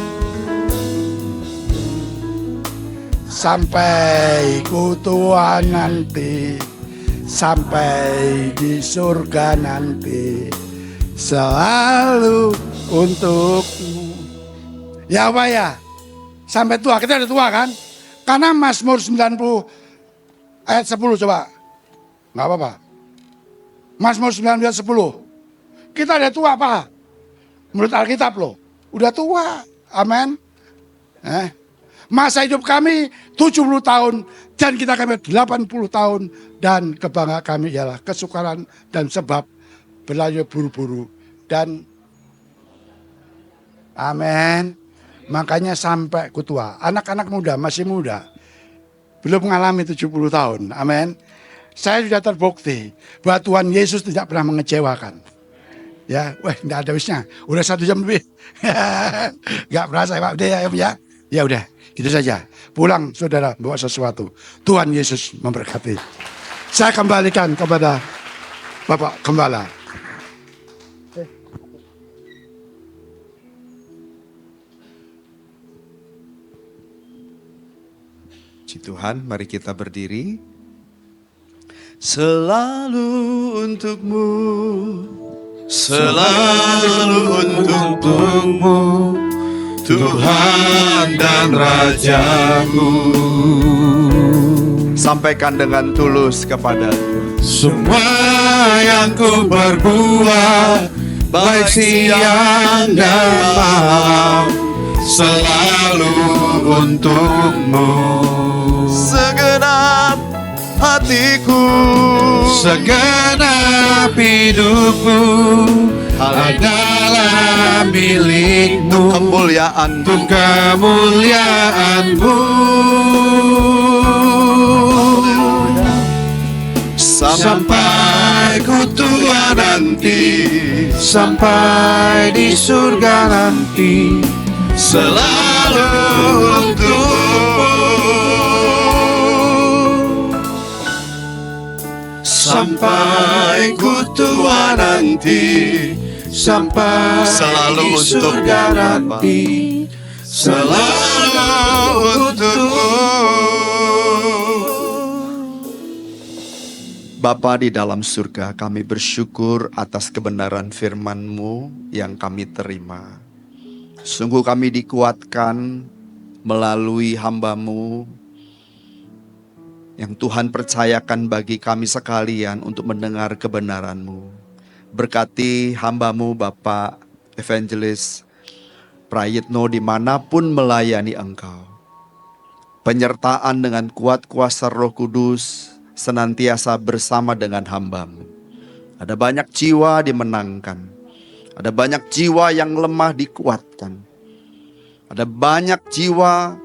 Speaker 3: sampai ku tua nanti, sampai di surga nanti, selalu untukmu. Ya Pak ya, sampai tua, kita udah tua kan? Karena Mazmur 90 ayat 10 coba, nggak apa-apa. Mazmur 90 ayat 10, kita udah tua Pak. Menurut Alkitab loh, udah tua, amin. Masa hidup kami 70 tahun dan kita kami 80 tahun dan kebanggaan kami ialah kesukaran dan sebab berlayar buru-buru dan amin. Makanya sampai ku tua, anak-anak muda masih muda, belum mengalami 70 tahun, amin. Saya sudah terbukti bahwa Tuhan Yesus tidak pernah mengecewakan. Ya, wah, nggak ada habisnya. Udah 1 jam lebih. Nggak berasa Pak. Udah ya. Ya udah, gitu saja. Pulang saudara bawa sesuatu. Tuhan Yesus memberkati. Saya kembalikan kepada Bapak Gembala.
Speaker 4: Puji Tuhan, mari kita berdiri. Selalu untukmu, selalu untukmu, Tuhan dan Rajaku. Sampaikan dengan tulus kepada Tuhan. Semua yang ku perbuat, baik siang dan malam, selalu untukmu, hatiku.
Speaker 2: Segenap hidupku adalah milikmu,
Speaker 4: Kemuliaan
Speaker 2: untuk kemuliaanmu.
Speaker 4: sampai ku tua nanti,
Speaker 2: Sampai di surga nanti,
Speaker 4: selalu untukmu. Sampai ku tua nanti,
Speaker 2: sampai
Speaker 4: selalu
Speaker 2: di
Speaker 4: untukmu,
Speaker 2: surga
Speaker 4: Bapa.
Speaker 2: nanti,
Speaker 4: Selalu untukmu. Bapa di dalam surga, kami bersyukur atas kebenaran firman-Mu yang kami terima. Sungguh kami dikuatkan melalui hamba-Mu yang Tuhan percayakan bagi kami sekalian untuk mendengar kebenaran-Mu. Berkati hamba-Mu Bapak Evangelis Prayitno dimanapun melayani Engkau. Penyertaan dengan kuat kuasa Roh Kudus senantiasa bersama dengan hamba-Mu. Ada banyak jiwa dimenangkan. Ada banyak jiwa yang lemah dikuatkan. Ada banyak jiwa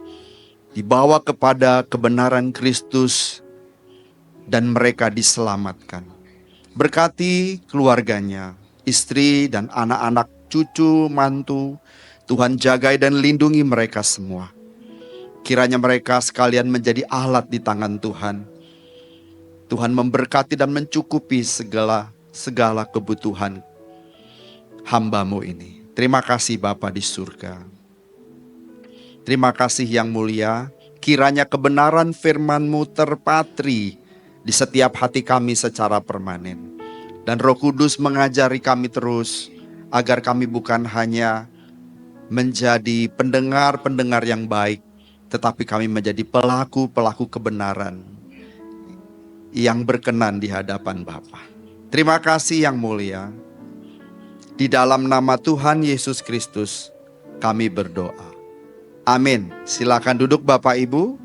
Speaker 4: dibawa kepada kebenaran Kristus dan mereka diselamatkan. Berkati keluarganya, istri dan anak-anak, cucu, mantu. Tuhan jagai dan lindungi mereka semua. Kiranya mereka sekalian menjadi alat di tangan Tuhan. Tuhan memberkati dan mencukupi segala kebutuhan hamba-Mu ini. Terima kasih Bapa di surga. Terima kasih yang mulia. Kiranya kebenaran firman-Mu terpatri di setiap hati kami secara permanen. Dan Roh Kudus mengajari kami terus agar kami bukan hanya menjadi pendengar-pendengar yang baik, tetapi kami menjadi pelaku-pelaku kebenaran yang berkenan di hadapan Bapa. Terima kasih yang mulia. Di dalam nama Tuhan Yesus Kristus kami berdoa. Amin. Silakan duduk Bapak Ibu.